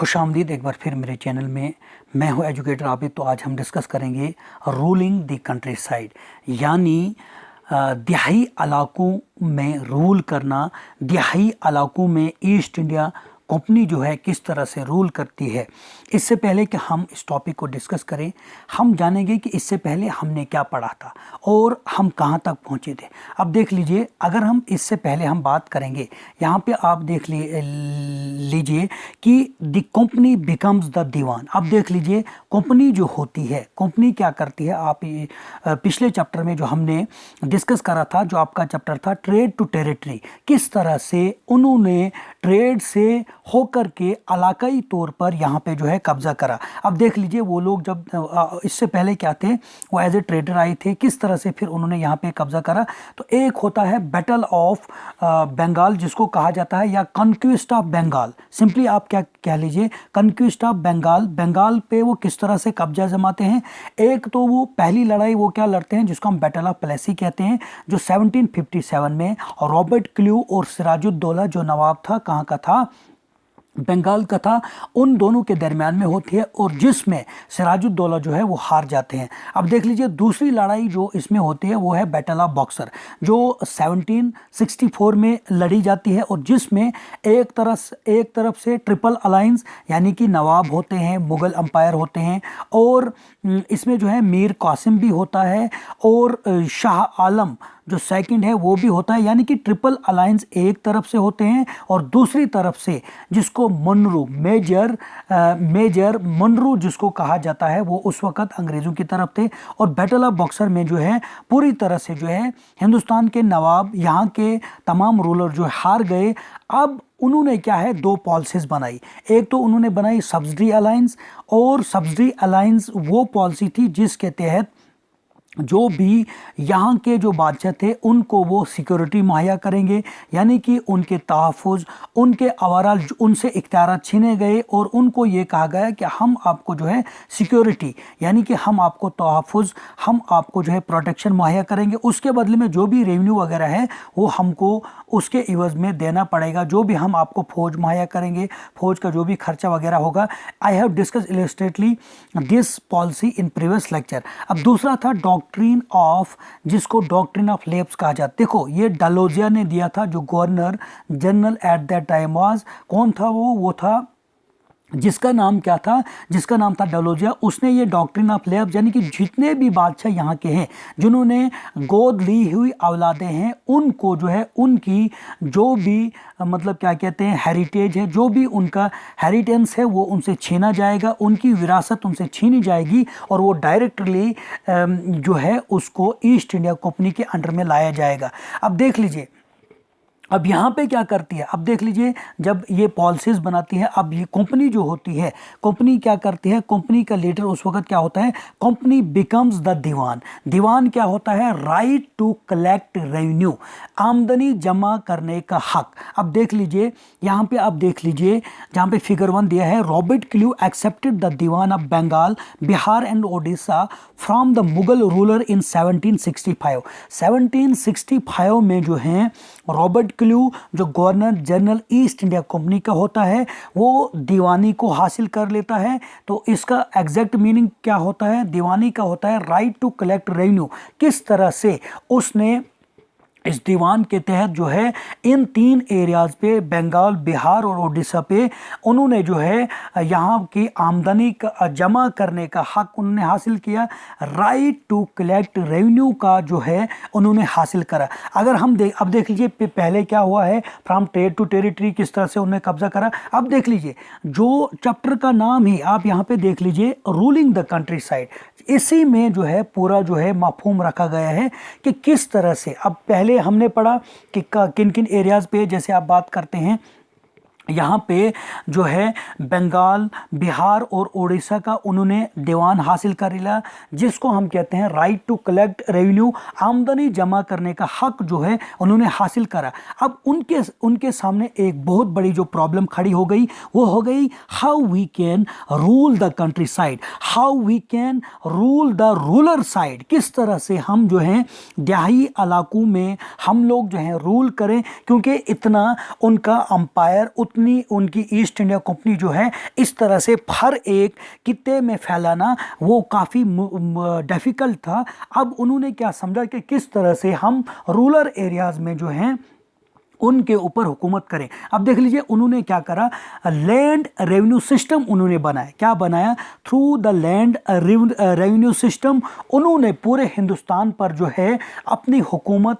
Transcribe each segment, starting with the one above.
खुशामदीद एक बार फिर मेरे चैनल में। मैं हूं एजुकेटर आबिद। तो आज हम डिस्कस करेंगे रूलिंग द कंट्री साइड, यानी दिहाई इलाकों में रूल करना। दिहाई इलाकों में ईस्ट इंडिया कंपनी जो है किस तरह से रूल करती है। इससे पहले कि हम इस टॉपिक को डिस्कस करें, हम जानेंगे कि इससे पहले हमने क्या पढ़ा था और हम कहां तक पहुंचे थे। अब देख लीजिए, अगर हम इससे पहले हम बात करेंगे, यहां पे आप देख लीजिए कि the company becomes the diwan. अब देख लीजिए, कंपनी जो होती है, कंपनी क्या करती है। आप पिछले चैप्टर में जो हमने डिस्कस करा था, जो आपका चैप्टर था ट्रेड टू टेरिटरी, किस तरह से उन्होंने ट्रेड से होकर के इलाकाई तौर पर यहाँ पे जो है कब्जा करा। अब देख लीजिए, वो लोग जब इससे पहले क्या थे, वो एज ए ट्रेडर आए थे, किस तरह से फिर उन्होंने यहाँ पे कब्जा करा। तो एक होता है बैटल ऑफ बंगाल, जिसको कहा जाता है, या कॉन्क्विस्ट ऑफ बंगाल। सिंपली आप क्या कह लीजिए, कॉन्क्विस्ट ऑफ बंगाल। बंगाल पे वो किस तरह से कब्जा जमाते हैं। एक तो वो पहली लड़ाई वो क्या लड़ते हैं, जिसको हम बैटल ऑफ प्लेसी कहते हैं, जो 1757 में रॉबर्ट क्लू और सिराजुद्दौला जो नवाब था, कहाँ का था, बंगाल का था, उन दोनों के दरमियान में होती है, और जिसमें सिराजुद्दौला जो है वो हार जाते हैं। अब देख लीजिए, दूसरी लड़ाई जो इसमें होती है वो है बैटल ऑफ बक्सर, जो 1764 में लड़ी जाती है, और जिसमें एक तरफ से ट्रिपल अलायंस यानी कि नवाब होते हैं, मुगल अंपायर होते हैं, और इसमें जो है मीर कासिम भी होता है, और शाह आलम जो सेकंड है वो भी होता है। यानी कि ट्रिपल अलायंस एक तरफ से होते हैं, और दूसरी तरफ से जिसको मनरू मेजर मनरू जिसको कहा जाता है, वो उस वक्त अंग्रेज़ों की तरफ थे। और बैटल ऑफ बक्सर में जो है पूरी तरह से जो है हिंदुस्तान के नवाब, यहाँ के तमाम रूलर जो हार गए। अब उन्होंने क्या है, दो पॉलिसीज़ बनाई। एक तो उन्होंने बनाई सब्सिडी अलायंस, और सब्सिडी अलायंस वो पॉलिसी थी जिसके तहत जो भी यहाँ के जो बादशाह थे उनको वो सिक्योरिटी मुहैया करेंगे, यानी कि उनके तहफ़्फ़ुज़, उनके अवारा उनसे इख्तियारात छीने गए, और उनको ये कहा गया कि हम आपको जो है सिक्योरिटी, यानी कि हम आपको तहफ़्फ़ुज़, हम आपको जो है प्रोटेक्शन मुहैया करेंगे। उसके बदले में जो भी रेवेन्यू वगैरह है वो हमको उसके इवज़ में देना पड़ेगा। जो भी हम आपको फ़ौज मुहैया करेंगे, फ़ौज का जो भी खर्चा वगैरह होगा। I have discuss illustratively this policy in previous lecture. अब दूसरा था डॉक्ट्रिन ऑफ, जिसको डॉक्ट्रिन ऑफ लेप्स कहा जाता है। देखो, ये डलोजिया ने दिया था, जो governor general at that time was. कौन था वो था जिसका नाम क्या था, जिसका नाम था डलोजिया। उसने ये डॉक्ट्रिन ऑफ लेप्स, यानी कि जितने भी बादशाह यहाँ के हैं जिन्होंने गोद ली हुई औलादें हैं, उनको जो है उनकी जो भी मतलब क्या कहते हैं हेरिटेज है, जो भी उनका हेरिटेंस है, वो उनसे छीना जाएगा, उनकी विरासत उनसे छीनी जाएगी, और वो डायरेक्टली जो है उसको ईस्ट इंडिया कंपनी के अंडर में लाया जाएगा। अब देख लीजिए, अब यहाँ पे क्या करती है। अब देख लीजिए, जब ये पॉलिसीज़ बनाती है, अब ये कंपनी जो होती है, कंपनी क्या करती है, कंपनी का लीडर उस वक्त क्या होता है, कंपनी बिकम्स द दीवान। दीवान क्या होता है, राइट टू कलेक्ट रेवेन्यू, आमदनी जमा करने का हक। अब देख लीजिए, यहाँ पे आप देख लीजिए, जहाँ पे फिगर 1 दिया है, Robert Clive accepted the diwan of Bengal, Bihar and Odisha from the Mughal ruler in 1765। 1765 में जो है रॉबर्ट क्लू, जो governor general East India company का होता है, वो दीवानी को हासिल कर लेता है। तो इसका एग्जैक्ट मीनिंग क्या होता है, दीवानी का होता है राइट टू कलेक्ट रेवेन्यू। किस तरह से उसने इस दीवान के तहत जो है इन 3 एरियाज़ पे, बंगाल, बिहार और उड़ीसा पे, उन्होंने जो है यहाँ की आमदनी का जमा करने का हक उन्होंने हासिल किया। राइट टू कलेक्ट रेवेन्यू का जो है उन्होंने हासिल करा। अगर हम अब देख लीजिए, पहले क्या हुआ है, फ्रॉम ट्रेड टू टेरिटरी, किस तरह से उन्होंने कब्जा करा। अब देख लीजिए, जो चैप्टर का नाम ही आप यहाँ पे देख लीजिए, रूलिंग द कंट्री साइड, इसी में जो है पूरा जो है मफहूम रखा गया है कि किस तरह से। अब पहले हमने पढ़ा कि किन किन एरियाज़ पे जैसे आप बात करते हैं, यहाँ पे जो है बंगाल, बिहार और उड़ीसा का उन्होंने दीवान हासिल कर लिया, जिसको हम कहते हैं राइट टू कलेक्ट रेवेन्यू, आमदनी जमा करने का हक जो है उन्होंने हासिल करा। अब उनके सामने एक बहुत बड़ी जो प्रॉब्लम खड़ी हो गई, वो हो गई how we can rule the countryside, how we can rule the ruler side. किस तरह से हम जो हैं दिहाई इलाकों में हम लोग जो हैं रूल करें, क्योंकि इतना उनका अंपायर, उतना कंपनी, उनकी ईस्ट इंडिया कंपनी जो है इस तरह से हर एक कित्ते में फैलाना वो काफ़ी डिफ़िकल्ट था। अब उन्होंने क्या समझा कि किस तरह से हम रूरल एरियाज़ में जो हैं उनके ऊपर हुकूमत करें। अब देख लीजिए उन्होंने क्या करा, लैंड रेवेन्यू सिस्टम उन्होंने बनाया। क्या बनाया? Through the land revenue system उन्होंने पूरे हिंदुस्तान पर जो है अपनी हुकूमत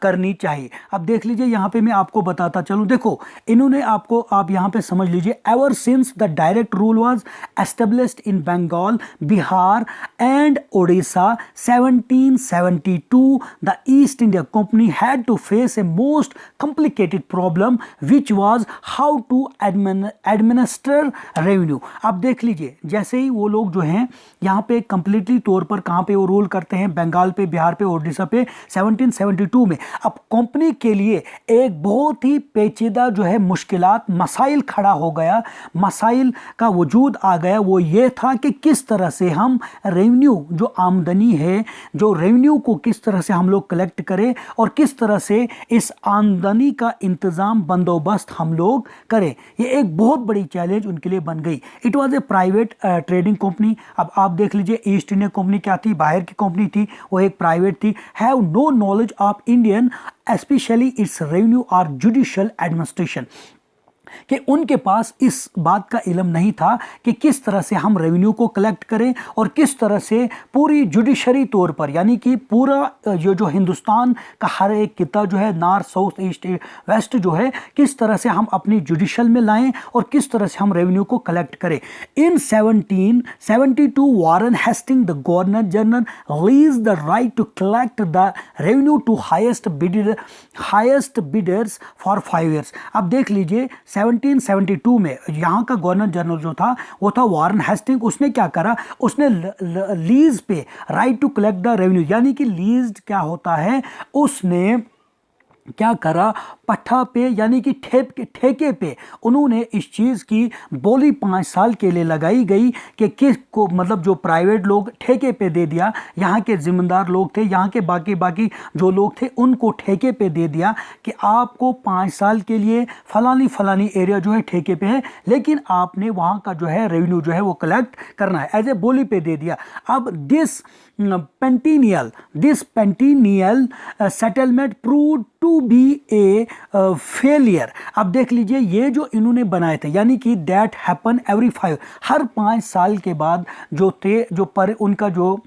करनी चाहिए। अब देख लीजिए यहाँ पे मैं आपको बताता चलूँ, देखो इन्होंने आपको, आप यहाँ पे समझ लीजिए, ever since the direct rule was established in Bengal, Bihar and Odisha 1772 the East India company had to face a most complicated problem which was how to administer revenue। अब देख लीजिए जैसे ही वो लोग जो हैं यहाँ पे कंप्लीटली तौर पर कहाँ पे वो रूल करते हैं, बंगाल पे, बिहार पे, ओडिशा पे 1772 में। अब कंपनी के लिए एक बहुत ही पेचीदा जो है मुश्किलात, मसाइल खड़ा हो गया, मसाइल का वजूद आ गया। वो ये था कि किस तरह से हम रेवेन्यू, जो आमदनी है, जो रेवेन्यू को किस तरह से हम लोग कलेक्ट करें और किस तरह से इस आमदनी का इंतजाम, बंदोबस्त हम लोग करें। ये एक बहुत बड़ी चैलेंज उनके लिए बन गई। It was a private trading company. अब आप देख लीजिए ईस्ट इंडिया कंपनी क्या थी, बाहर की कंपनी थी, वो एक प्राइवेट थी। Have no knowledge of Indian specially its revenue और जुडिशियल एडमिनिस्ट्रेशन, कि उनके पास इस बात का इल्म नहीं था कि किस तरह से हम रेवेन्यू को कलेक्ट करें और किस तरह से पूरी जुडिशरी तौर पर, यानी कि पूरा जो हिंदुस्तान का हर एक किता जो है, नॉर्थ, साउथ, ईस्ट, वेस्ट जो है, किस तरह से हम अपनी जुडिशल में लाएं और किस तरह से हम रेवेन्यू को कलेक्ट करें। In 1772 Warren Hasting the governor general lease the right to collect the revenue to highest bidders for 5 years. अब देख लीजिए 1772 में यहाँ का गवर्नर जनरल जो था वो था वारन हेस्टिंग। उसने क्या करा, उसने लीज पे right to collect the revenue, यानी कि लीज क्या होता है, उसने क्या करा, पट्टा पे यानी कि ठेके पे उन्होंने इस चीज़ की बोली 5 साल के लिए लगाई गई कि किस को, मतलब जो प्राइवेट लोग ठेके पे दे दिया, यहाँ के जिम्मेदार लोग थे, यहाँ के बाकी जो लोग थे उनको ठेके पे दे दिया कि आपको 5 साल के लिए फलानी एरिया जो है ठेके पे है, लेकिन आपने वहाँ का जो है रेवेन्यू जो है वो कलेक्ट करना है, एज ए बोली पे दे दिया। अब this pentennial settlement prove to be a failure. अब देख लीजिए ये जो इन्होंने बनाए थे, यानी कि दैट हैपन एवरी 5, हर 5 साल के बाद जो थे, जो पर उनका जो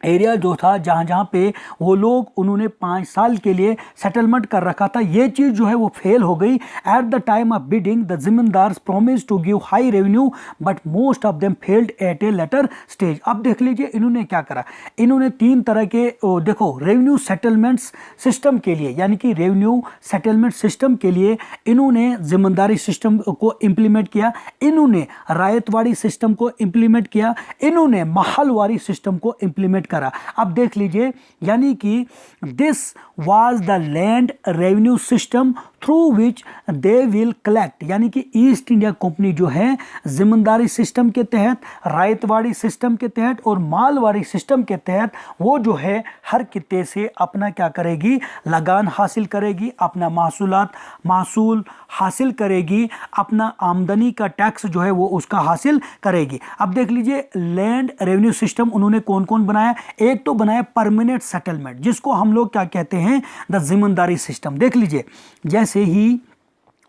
एरिया जो था, जहाँ पे वो लोग, उन्होंने 5 साल के लिए सेटलमेंट कर रखा था, ये चीज़ जो है वो फेल हो गई। At the time of bidding the zamindar promise to give high revenue but most of them failed at a later stage. अब देख लीजिए इन्होंने क्या करा, इन्होंने 3 तरह के देखो रेवेन्यू सेटलमेंट्स सिस्टम के लिए, यानी कि रेवेन्यू सेटलमेंट सिस्टम के लिए इन्होंने जिम्मेदारी सिस्टम को इम्प्लीमेंट किया, इन्होंने रायतवाड़ी सिस्टम को इम्प्लीमेंट किया, इन्होंने महलवारी सिस्टम को इम्प्लीमेंट करा। अब देख लीजिए, यानी कि this was the land revenue system through which they will collect, यानी कि ईस्ट इंडिया कंपनी जो है जिम्मेदारी सिस्टम के तहत, रायतवाड़ी सिस्टम के तहत और मालवाड़ी सिस्टम के तहत वो जो है हर किते से अपना क्या करेगी, लगान हासिल करेगी, अपना महसूल हासिल करेगी, अपना आमदनी का टैक्स जो है वो उसका हासिल करेगी। अब देख लीजिए लैंड रेवेन्यू सिस्टम उन्होंने कौन कौन बनाया, एक तो बनाया परमानेंट सेटलमेंट, जिसको हम लोग क्या कहते हैं, द जिम्मेदारी सिस्टम। देख लीजिए जैसे ही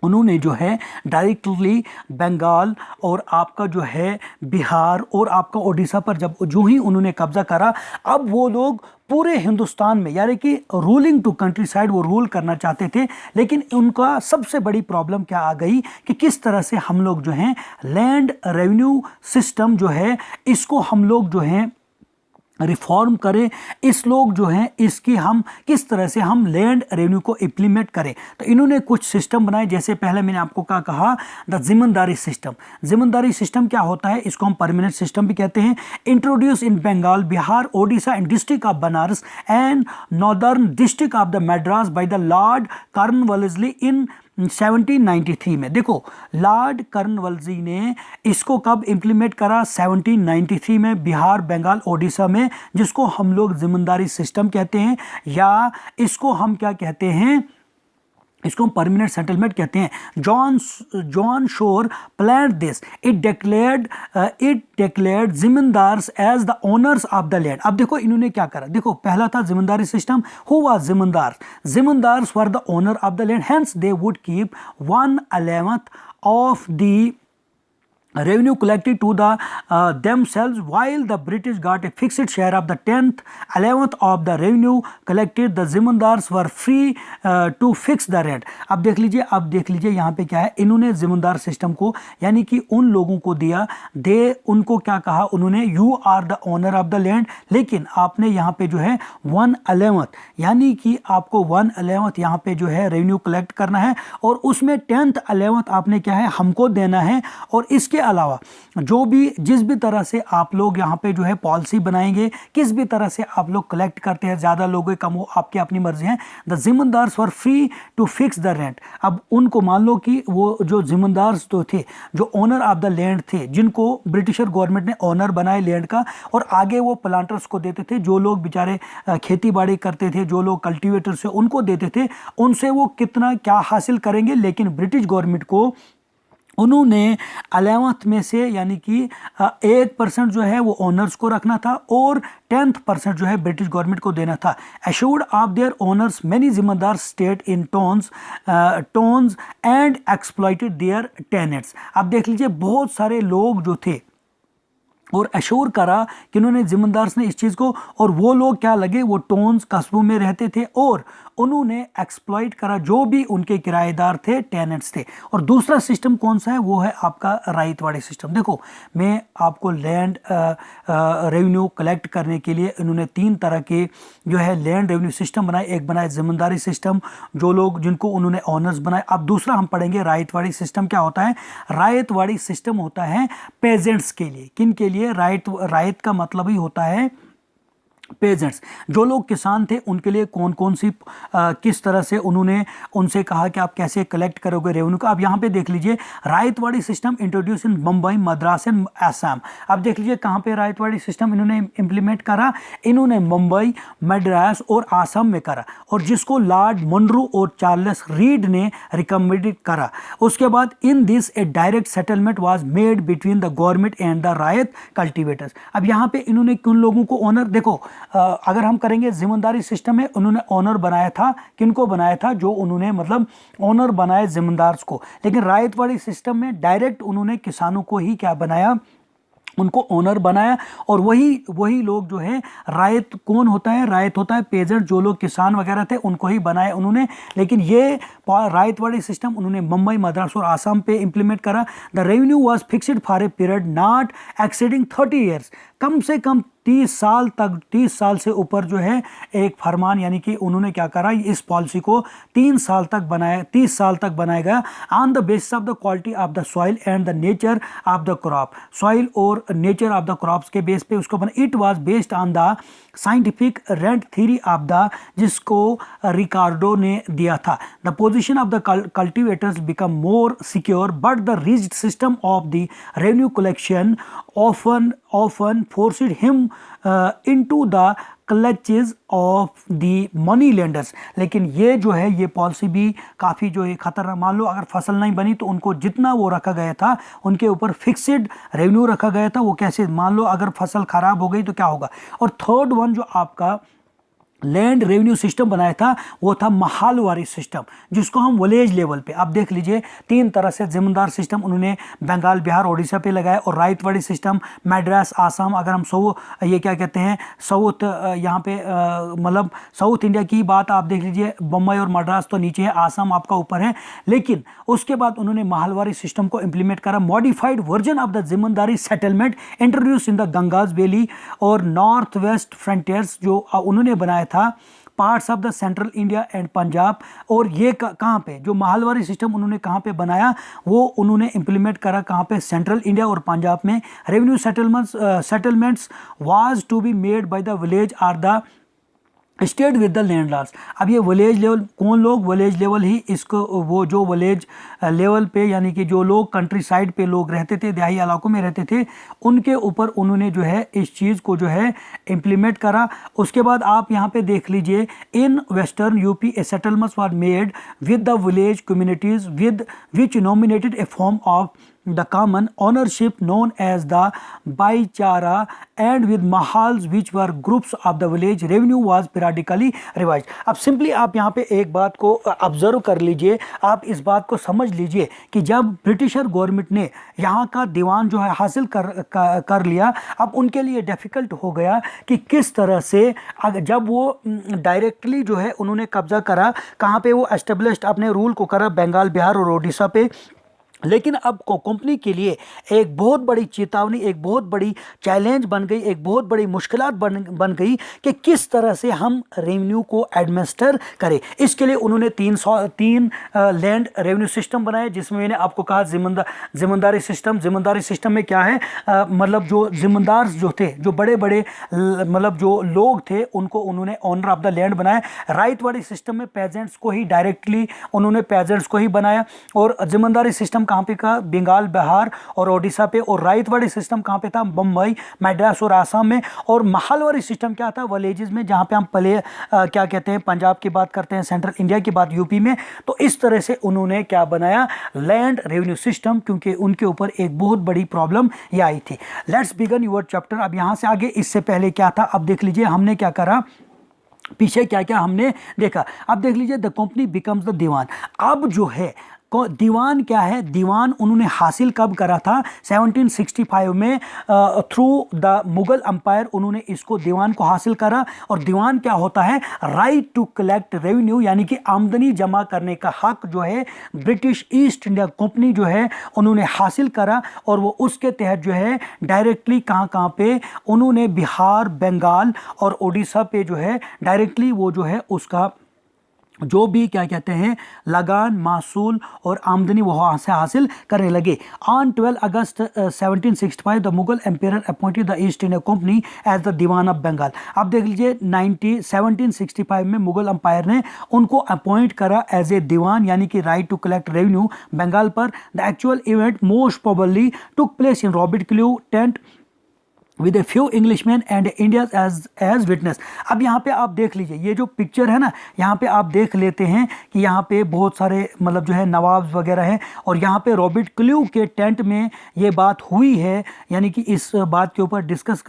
उन्होंने जो है डायरेक्टली बंगाल और आपका जो है बिहार और आपका ओडिशा पर जो ही उन्होंने कब्जा करा, अब वो लोग पूरे हिंदुस्तान में, यानी कि रूलिंग टू कंट्री साइड वो रूल करना चाहते थे, लेकिन उनका सबसे बड़ी प्रॉब्लम क्या आ गई कि किस तरह से हम लोग जो हैं लैंड रेवेन्यू सिस्टम जो है इसको हम लोग जो हैं रिफॉर्म करें, इस लोग जो हैं इसकी हम किस तरह से हम लैंड रेवेन्यू को इम्प्लीमेंट करें। तो इन्होंने कुछ सिस्टम बनाए, जैसे पहले मैंने आपको क्या कहा, द जिम्मेदारी सिस्टम। जिम्मेदारी सिस्टम क्या होता है, इसको हम परमानेंट सिस्टम भी कहते हैं। Introduce in Bengal, Bihar, Odisha and district of Banaras and northern district of the Madras by the lord Cornwallis in 1793 में। देखो लॉर्ड कॉर्नवालिस ने इसको कब इंप्लीमेंट करा, 1793 में, बिहार, बंगाल, ओडिशा में, जिसको हम लोग जिम्मेदारी सिस्टम कहते हैं, या इसको हम क्या कहते हैं, इसको हम परमानेंट सेटलमेंट कहते हैं। John Shore plan this, it declared zamindars as the owners of the land. अब देखो इन्होंने क्या करा, देखो पहला था zamindari system, who was zamindars were the owner of the land, hence they would keep 1/11 of the revenue collected to the themselves, while the British got a fixed share of the 10th 11th of the revenue collected. The जिम्मेदार्स were free to fix the rent। अब देख लीजिए यहाँ पे क्या है, इन्होंने जिम्मेदार system को यानी कि उन लोगों को दिया, उनको क्या कहा उन्होंने, you are the owner of the land, लेकिन आपने यहाँ पे जो है 1/11 यानी कि आपको 1/11 यहाँ पे जो है रेवेन्यू कलेक्ट करना है, और उसमें 10th 11th आपने क्या है हमको देना है। और इसके अलावा जो भी जिस भी तरह से आप लोग यहाँ पे जो है पॉलिसी बनाएंगे, किस भी तरह से आप लोग कलेक्ट करते हैं, ज़्यादा लोगों कम हो, आपकी अपनी मर्जी है। The zamindars were free to fix the rent. अब उनको मान लो कि वो जो जिम्मेदार्स तो थे, जो ओनर ऑफ द लैंड थे, जिनको ब्रिटिशर गवर्नमेंट ने ओनर बनाए लैंड का, और आगे वो प्लांटर्स को देते थे, जो लोग बेचारे खेती बाड़ी करते थे, जो लोग कल्टीवेटर से उनको देते थे, उनसे वो कितना क्या हासिल करेंगे। लेकिन ब्रिटिश गवर्नमेंट को उन्होंने 11th में से यानी कि 1% जो है वो ओनर्स को रखना था, और 10th% जो है ब्रिटिश गवर्नमेंट को देना था। Assured of their owners many zamindar state in tones and exploited their tenants. अब देख लीजिए बहुत सारे लोग जो थे और एश्योर करा कि उन्होंने जिम्मेदार्स ने इस चीज़ को, और वो लोग क्या लगे, वो टोन्स कस्बों में रहते थे और उन्होंने एक्सप्लॉइट करा जो भी उनके किराएदार थे, टेनेंट्स थे। और दूसरा सिस्टम कौन सा है, वो है आपका राइतवाड़ी सिस्टम। देखो मैं आपको लैंड रेवेन्यू कलेक्ट करने के लिए इन्होंने 3 तरह के जो है लैंड रेवेन्यू सिस्टम बनाए। एक बनाया जिम्मेदारी सिस्टम, जो लोग जिनको उन्होंने ऑनर्स बनाए। अब दूसरा हम पढ़ेंगे राइतवाड़ी सिस्टम। क्या होता है, राइतवाड़ी सिस्टम होता है पेजेंट्स के लिए। किन के लिए, रायत का मतलब ही होता है पेजेंट्स, जो लोग किसान थे उनके लिए कौन कौन सी किस तरह से उन्होंने उनसे कहा कि आप कैसे कलेक्ट करोगे रेवेन्यू का। अब यहाँ पे देख लीजिए ryotwari system introduce in Mumbai, Madras and Assam. अब देख लीजिए कहाँ पे रायतवाड़ी सिस्टम इन्होंने इम्प्लीमेंट करा, इन्होंने मुंबई, मद्रास और असम में करा, और जिसको लॉर्ड मनरो और चार्ल्स रीड ने रिकमेंडेड करा। उसके बाद in this a direct settlement was made between the government and the ryot cultivators. अब यहाँ पे इन्होंने किन लोगों को ओनर, देखो अगर हम करेंगे जिम्मेदारी सिस्टम में उन्होंने ओनर बनाया था, किनको बनाया था, जो उन्होंने मतलब ओनर बनाए जिम्मेदार्स को। लेकिन रायतवाड़ी सिस्टम में डायरेक्ट उन्होंने किसानों को ही क्या बनाया, उनको ओनर बनाया। और वही लोग जो है, रायत कौन होता है, रायत होता है पेजेंट, जो लोग किसान वगैरह थे उनको ही बनाया उन्होंने। लेकिन ये रायतवाड़ी सिस्टम उन्होंने मुंबई, मद्रास और आसाम पे इंप्लीमेंट करा। The revenue was fixed for a period not exceeding 30 years. कम से कम 30 साल तक, 30 साल से ऊपर जो है एक फरमान, यानी कि उन्होंने क्या करा, इस पॉलिसी को 30 साल तक बनाया गया। On the basis of the quality of the soil and the nature of the crop, soil और नेचर ऑफ द क्रॉप्स के बेस पे उसको बना। It was based on the scientific rent theory of the, जिसको रिकार्डो ने दिया था। The position of the cultivators become more secure, but the rigid system of the revenue collection often forced him into the clutches of the money lenders। लेकिन ये जो है ये policy भी काफ़ी जो है खतरनाक। मान लो अगर फसल नहीं बनी तो उनको जितना वो रखा गया था, उनके ऊपर फिक्स्ड रेवेन्यू रखा गया था। वो कैसे, मान लो अगर फसल खराब हो गई तो क्या होगा। और थर्ड वन जो आपका लैंड रेवेन्यू सिस्टम बनाया था वो था महालवारी सिस्टम, जिसको हम विलेज लेवल पे, आप देख लीजिए 3 तरह से जिम्मेदार सिस्टम उन्होंने बंगाल, बिहार, उड़ीसा पे लगाया। और रायतवाड़ी सिस्टम मद्रास, आसाम, अगर हम ये क्या कहते हैं साउथ, यहाँ पे मतलब साउथ इंडिया की बात आप देख लीजिए, बम्बई और मद्रास तो नीचे है, आसाम आपका ऊपर है। लेकिन उसके बाद उन्होंने महालवारी सिस्टम को इंप्लीमेंट करा। Modified version of the zamindari settlement introduce in the Gangas valley और नॉर्थ वेस्ट फ्रंटियर्स, जो उन्होंने बनाया था parts of the central India and Punjab. और ये कहाँ पे, जो महालवारी सिस्टम उन्होंने कहाँ पे बनाया, वो उन्होंने इंप्लीमेंट करा कहाँ पे, सेंट्रल इंडिया और पंजाब में। Revenue settlements was to be made by the village और the state with the landlords. अब ये विलेज लेवल, कौन लोग, विलेज लेवल ही इसको, वो जो विलेज लेवल पे यानी कि जो लोग कंट्री साइड पे लोग रहते थे, देहाती इलाकों में रहते थे, उनके ऊपर उन्होंने जो है इस चीज़ को जो है इम्प्लीमेंट करा। उसके बाद आप यहाँ पे देख लीजिए, in western UP A settlements were made with the village communities with which nominated A form of the common ownership known as the baichara and with mahals which were groups of the village revenue was periodically revised। अब simply आप यहाँ पे एक बात को observe कर लीजिए, आप इस बात को समझ लीजिए कि जब ब्रिटिशर गवर्नमेंट ने यहाँ का दीवान जो है हासिल कर लिया, अब उनके लिए डिफ़िकल्ट हो गया कि किस तरह से जब वो डायरेक्टली जो है उन्होंने कब्जा करा, कहाँ पे वो एस्टेब्लिश्ड अपने रूल को करा, बंगाल, बिहार और उड़ीसा पे। लेकिन अब कंपनी के लिए एक बहुत बड़ी चेतावनी, एक बहुत बड़ी चैलेंज बन गई, एक बहुत बड़ी मुश्किलात बन गई कि किस तरह से हम रेवेन्यू को एडमिनिस्टर करें। इसके लिए उन्होंने तीन लैंड रेवेन्यू सिस्टम बनाए, जिसमें मैंने आपको कहा जिम्मेदारी सिस्टम। जिम्मेदारी सिस्टम में क्या है, मतलब जो जिम्मेदार जो थे, जो बड़े बड़े मतलब जो लोग थे, उनको उन्होंने ओनर ऑफ द लैंड बनाया। राइट वाली सिस्टम में पेजेंट्स को ही डायरेक्टली उन्होंने पेजेंट्स को ही बनाया। और जिम्मेदारी सिस्टम कहाँ पे का, बंगाल, बिहार और ओडिशा पे। और राइट वाली सिस्टम कहाँ पे था, बम्बई, मद्रास और आसाम में। और महल वाली सिस्टम क्या था, विलेजेस में, जहाँ पे हम पहले क्या कहते हैं, पंजाब की बात करते हैं, सेंट्रल इंडिया की बात यूपी में। तो इस तरह से उन्होंने क्या बनाया, लैंड रेवेन्यू सिस्टम, क्योंकि उनके ऊपर एक बहुत बड़ी प्रॉब्लम ये आई थी। Let's begin your chapter. अब यहाँ से आगे, इससे पहले क्या था, अब देख लीजिए हमने क्या करा, पीछे क्या क्या हमने देखा। अब देख लीजिए, the company becomes the diwan. अब जो है दीवान क्या है, दीवान उन्होंने हासिल कब करा था, 1765 में थ्रू द मुगल अंपायर उन्होंने इसको दीवान को हासिल करा। और दीवान क्या होता है, राइट टू कलेक्ट रेवेन्यू, यानी कि आमदनी जमा करने का हक जो है ब्रिटिश ईस्ट इंडिया कंपनी जो है उन्होंने हासिल करा। और वो उसके तहत जो है डायरेक्टली कहाँ कहाँ पे उन्होंने बिहार, बंगाल और उड़ीसा पे जो है डायरेक्टली वो जो है उसका जो भी क्या कहते हैं लगान, मासूल और आमदनी वो वहाँ से हासिल करने लगे। ऑन 12 अगस्त 1765 the Mughal empire appointed the East India company as the diwan of Bengal. अब देख लीजिए 1765 में मुगल एम्पायर ने उनको अपॉइंट करा एज ए दीवान, यानी कि right to collect revenue Bengal पर। The actual event most probably took place in Robert Clive tent with a few Englishman and Indians as witness. अब यहाँ पे आप देख लीजिए, ये जो पिक्चर है ना, यहाँ पे आप देख लेते हैं कि यहाँ पे बहुत सारे मतलब जो है नवाब्स वगैरह हैं। और यहाँ पे रॉबर्ट क्ल्यू के टेंट में ये बात हुई है, यानी कि इस बात के ऊपर डिस्कस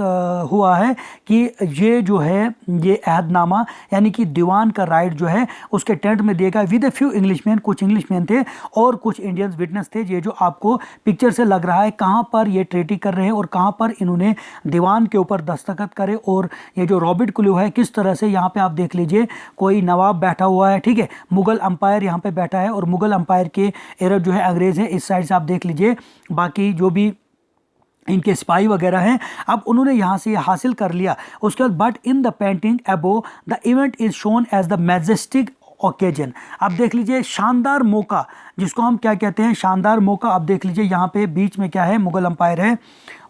हुआ है कि ये जो है ये अहदनामा यानी कि दीवान का राइट जो है उसके टेंट में दिया गया विद ए फ्यू इंग्लिशमैन। कुछ इंग्लिशमैन थे और कुछ इंडियंस विटनेस थे। ये जो आपको पिक्चर से लग रहा है कहाँ पर ये ट्रीटी कर रहे हैं और कहाँ पर इन्होंने दीवान के ऊपर दस्तखत करे। और ये जो रॉबर्ट क्ल्यू है किस तरह से, यहाँ पे आप देख लीजिए कोई नवाब बैठा हुआ है, ठीक है, मुगल अंपायर यहाँ पे बैठा है और मुगल अंपायर के इर्द जो है अंग्रेज है। इस साइड से आप देख लीजिए बाकी जो भी इनके सिपाही वगैरह हैं। अब उन्होंने यहाँ से हासिल कर लिया। उसके बाद but in the painting above the event is shown as the majestic occasion. आप देख लीजिए शानदार मौका, जिसको हम क्या कहते हैं, शानदार मौका। आप देख लीजिए यहाँ पे बीच में क्या है, मुगल अंपायर है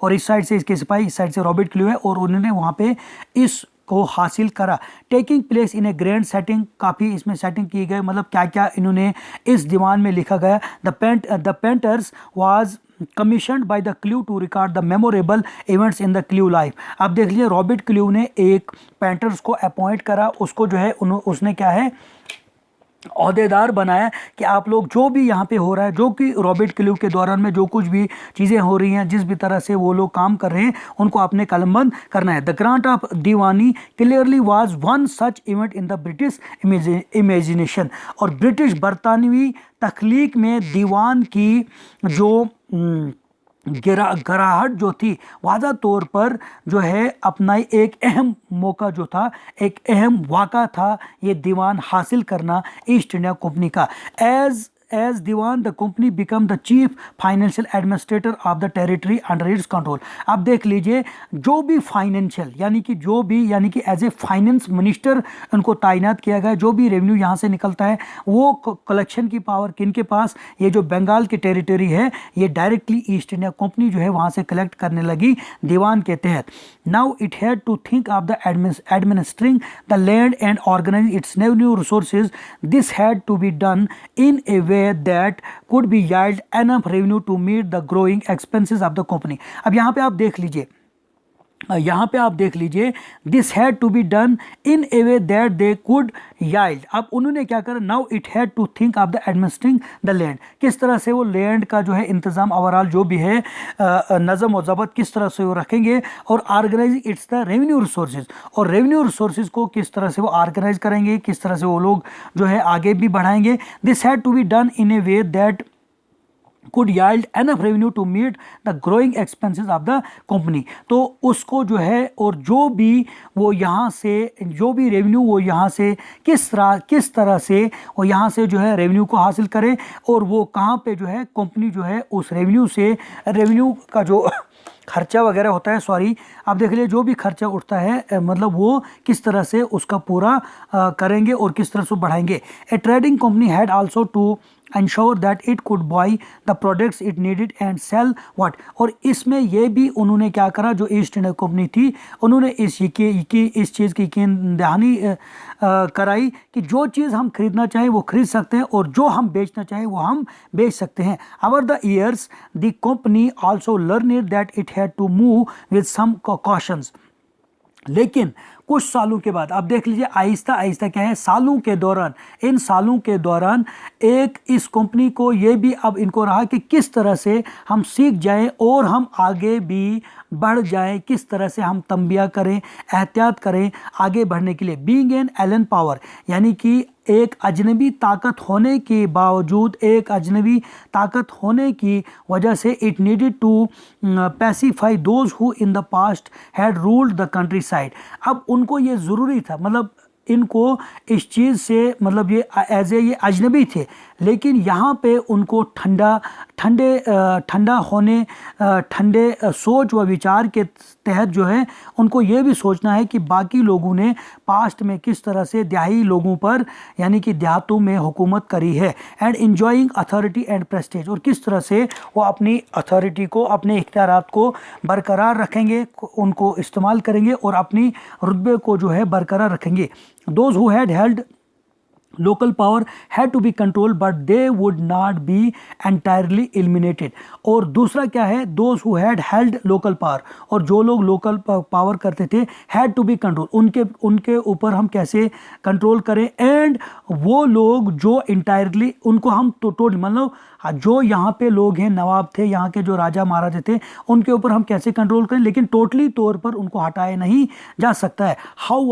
और इस साइड से इसके सिपाही, इस साइड से रॉबर्ट क्ल्यू है और उन्होंने वहाँ पे इस को हासिल करा। Taking place in A grand setting, काफ़ी इसमें सेटिंग की गई, मतलब क्या क्या इन्होंने इस दीवान में लिखा गया। The painters was commissioned by the Clive to record the memorable events in the Clive life. अब देख लीजिए रॉबर्ट क्ल्यू ने एक पेंटर्स को अपॉइंट करा, उसको जो है उसने क्या है ओहदेदार बनाया कि आप लोग जो भी यहाँ पे हो रहा है, जो कि रॉबर्ट क्ल्यू के दौरान में जो कुछ भी चीज़ें हो रही हैं, जिस भी तरह से वो लोग काम कर रहे हैं, उनको आपने कलमबंद करना है। The grant of Deewani clearly was one such event in the British imagination. और ब्रिटिश बरतानवी तख्लीक में दीवान की जो गराहट जो थी वादा तौर पर जो है अपना एक अहम मौका जो था, एक अहम वाक़ा था ये दीवान हासिल करना ईस्ट इंडिया कंपनी का। As diwan the company become the chief financial administrator of the territory under its control. अब देख लीजिए, जो भी फाइनेंशियल यानी कि एज ए फाइनेंस मिनिस्टर उनको तैनात किया गया। जो भी रेवेन्यू यहाँ से निकलता है वो कलेक्शन की पावर किनके पास, ये जो बंगाल की टेरिटरी है ये डायरेक्टली ईस्ट इंडिया कंपनी जो है वहाँ से कलेक्ट करने लगी दीवान के तहत। Now it had to think of the administering the land and organise its revenue resources. This had to be done in a way that could be yield enough revenue to meet the growing expenses of the company। अब यहाँ पे आप देख लीजिए this had to be done in a way that they could yield. अब उन्होंने क्या करा, now it had to think of the administering the land, किस तरह से वो लैंड का जो है इंतजाम ओवरऑल जो भी है नज़म और ज़बत किस तरह से वो रखेंगे, और organise its the revenue resources, और रेवेन्यू रिसोर्सेज को किस तरह से वो ऑर्गेनाइज करेंगे, किस तरह से वो लोग जो है आगे भी बढ़ाएंगे। This had to be done in a way that could yield enough revenue to meet the growing expenses of the company। तो उसको जो है, और जो भी वो यहाँ से जो भी रेवेन्यू वो यहाँ से किस तरह से वो यहाँ से जो है रेवेन्यू को हासिल करें, और वो कहाँ पे जो है कंपनी जो है उस रेवेन्यू का जो खर्चा वगैरह होता है, आप देख लीजिए जो भी खर्चा उठता है मतलब वो किस तरह से उसका पूरा करेंगे और किस तरह से बढ़ाएंगे। A trading company had also to ensure that it could buy the products it needed and sell what। और इसमें ये भी उन्होंने क्या करा, जो ईस्ट इंडिया कंपनी थी उन्होंने इस चीज़ की दहानी कराई कि जो चीज़ हम खरीदना चाहें वो खरीद सकते हैं, और जो हम बेचना चाहें वो हम बेच सकते हैं। Over the years the company also learned that it had to move with some cautions. लेकिन कुछ सालों के बाद आप देख लीजिए आहिस्ता आहिस्ता क्या है, इन सालों के दौरान एक इस कंपनी को ये भी अब इनको रहा कि किस तरह से हम सीख जाएं और हम आगे भी बढ़ जाएं, किस तरह से हम तंबिया करें, एहतियात करें आगे बढ़ने के लिए। बीइंग एन एलन पावर, यानी कि एक अजनबी ताकत होने के बावजूद, एक अजनबी ताकत होने की वजह से it needed to pacify those who in the past had ruled the countryside. अब उनको ये ज़रूरी था, मतलब इनको इस चीज़ से मतलब ये ये अजनबी थे, लेकिन यहाँ पे उनको ठंडे सोच व विचार के तहत जो है उनको ये भी सोचना है कि बाकी लोगों ने पास्ट में किस तरह से देहाती लोगों पर यानी कि देहातों में हुकूमत करी है, and enjoying authority and Prestige, और किस तरह से वो अपनी अथॉरिटी को, अपने इख्तियारात को बरकरार रखेंगे, उनको इस्तेमाल करेंगे और अपनी रुतबे को जो है बरकरार रखेंगे। Those who had held local power had to be controlled but they would not be entirely eliminated। और दूसरा क्या है, those who had held local power, और जो लोग लोकल पावर करते थे had to be controlled, उनके ऊपर हम कैसे कंट्रोल करें, एंड वो लोग जो इंटायरली उनको हम टोटल मतलब जो यहाँ पे लोग हैं, नवाब थे, यहाँ के जो राजा महाराजा थे, उनके ऊपर हम कैसे कंट्रोल करें, लेकिन टोटली तौर पर उनको हटाया नहीं जा सकता है। How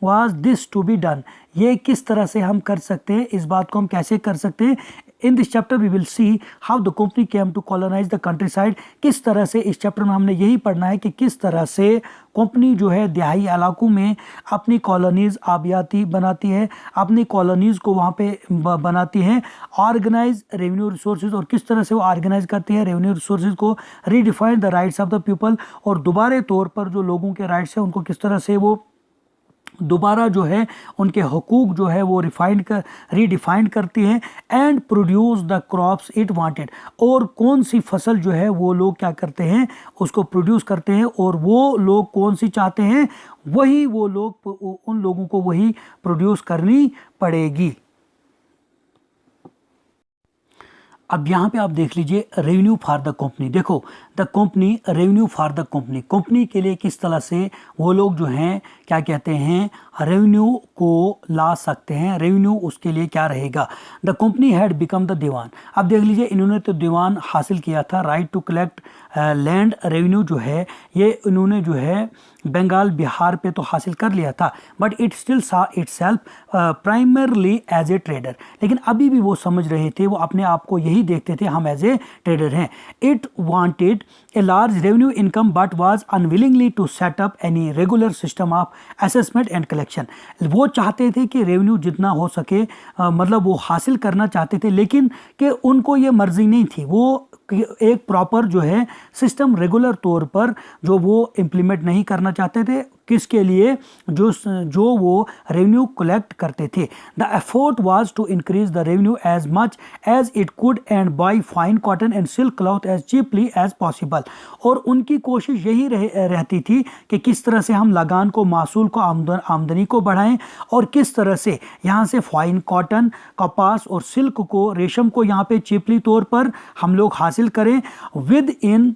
was this to be done, ये किस तरह से हम कर सकते हैं, इस बात को हम कैसे कर सकते हैं। In this chapter we will see how the company came to colonise the countryside. किस तरह से इस चैप्टर में हमने यही पढ़ना है कि किस तरह से कंपनी जो है देहाती इलाकों में अपनी कॉलोनीज़ आबियाती बनाती है, अपनी कॉलोनीज़ को वहाँ पे बनाती है, ऑर्गेनाइज रेवेन्यू रिसोर्सेज, और किस तरह से वो ऑर्गेनाइज करती है रेवेन्यू रिसोर्सेज को, redefine the rights of the people, और दोबारा तौर पर जो लोगों के राइट्स हैं उनको किस तरह से वो दोबारा जो है उनके हुकूक जो है वो रीडिफाइंड करती है, and produce the crops it wanted, और कौन सी फसल जो है वो लोग क्या करते हैं उसको प्रोड्यूस करते हैं, और वो लोग कौन सी चाहते हैं वही वो लोग उन लोगों को वही प्रोड्यूस करनी पड़ेगी। अब यहाँ पे आप देख लीजिए रेवेन्यू फॉर द कंपनी। देखो the company, revenue for the company के लिए किस तरह से वो लोग जो हैं क्या कहते हैं रेवेन्यू को ला सकते हैं, रेवेन्यू उसके लिए क्या रहेगा। The company had become the diwan. अब देख लीजिए इन्होंने तो दीवान हासिल किया था, right to collect land revenue जो है ये इन्होंने जो है बंगाल बिहार पे तो हासिल कर लिया था, but it still saw itself primarily as a trader. लेकिन अभी भी वो समझ रहे थे, वो अपने आप को यही देखते थे हम एज ए ट्रेडर हैं। It wanted a large revenue income but was unwillingly to set up any regular system of assessment and collection। वो चाहते थे कि रेवेन्यू जितना हो सके मतलब वो हासिल करना चाहते थे, लेकिन कि उनको ये मर्जी नहीं थी, वो एक प्रॉपर जो है सिस्टम रेगुलर तौर पर जो वो इम्प्लीमेंट नहीं करना चाहते थे। किसके लिए? जो वो रेवेन्यू कलेक्ट करते थे। The effort was to increase the revenue as much as it could and buy fine cotton and silk cloth as cheaply as possible. और उनकी कोशिश यही रहती थी कि किस तरह से हम लगान को, मासूल को, आमदनी को बढ़ाएं और किस तरह से यहाँ से फाइन कॉटन, कपास और सिल्क को, रेशम को यहाँ पे चीपली तौर पर हम लोग हासिल करें। Within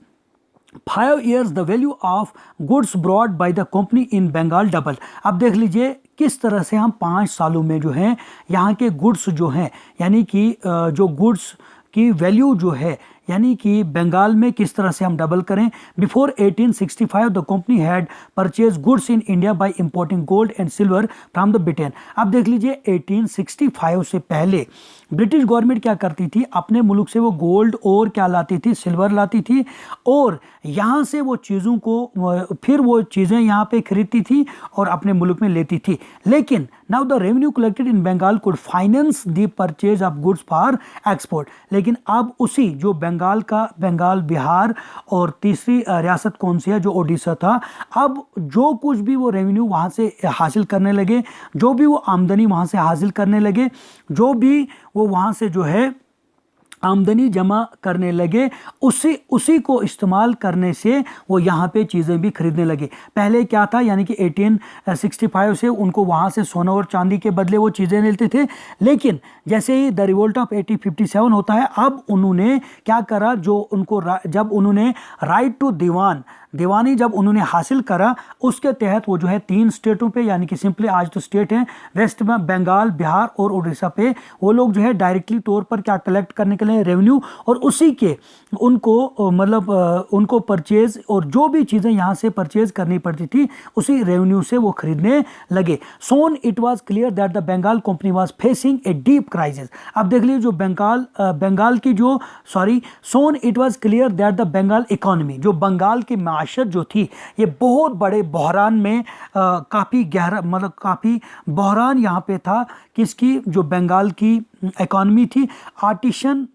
5 years the value of goods brought by the company in Bengal double. अब देख लीजिए किस तरह से हम 5 सालों में जो है यहाँ के गुड्स जो हैं, यानी कि जो गुड्स की वैल्यू जो है, यानी कि बंगाल में किस तरह से हम डबल करें। Before 1865 the company had purchase goods in India by importing gold and silver from the Britain. अब देख लीजिए 1865 से पहले ब्रिटिश गवर्नमेंट क्या करती थी, अपने मुल्क से वो गोल्ड और क्या लाती थी, सिल्वर लाती थी, और यहाँ से वो चीज़ों को फिर वो चीज़ें यहाँ पे खरीदती थी और अपने मुल्क में लेती थी। लेकिन now the revenue collected in Bengal could finance the purchase of goods for export. लेकिन अब उसी जो बंगाल, बिहार और तीसरी रियासत कौन सी है, जो ओडिशा था, अब जो कुछ भी वो रेवेन्यू वहाँ से हासिल करने लगे, जो भी वो आमदनी वहाँ से हासिल करने लगे, जो भी वो वहाँ से जो है आमदनी जमा करने लगे, उसी को इस्तेमाल करने से वो यहाँ पे चीज़ें भी खरीदने लगे। पहले क्या था, यानी कि 1865 से उनको वहाँ से सोना और चांदी के बदले वो चीज़ें मिलते थे। लेकिन जैसे ही द रिवोल्ट ऑफ 1857 होता है, अब उन्होंने क्या करा, जो उनको जब उन्होंने राइट टू दीवानी जब उन्होंने हासिल करा, उसके तहत वो जो है 3 स्टेटों पे, यानी कि सिंपली आज तो स्टेट है, वेस्ट में बंगाल, बिहार और उड़ीसा पे वो लोग जो है डायरेक्टली तौर पर क्या कलेक्ट करने के लिए रेवेन्यू, और उसी के उनको मतलब उनको परचेज और जो भी चीज़ें यहाँ से परचेज करनी पड़ती थी उसी रेवेन्यू से वो खरीदने लगे। Soon it was clear that the Bengal company was facing a deep crisis. अब देख लीजिए जो बंगाल की जो soon it was clear that the Bengal economy, जो बंगाल की माशत जो थी, ये बहुत बड़े बहरान में काफ़ी गहरा, मतलब काफ़ी बहरान यहाँ पे था। किसकी? जो बंगाल की इकोनॉमी थी। Artisan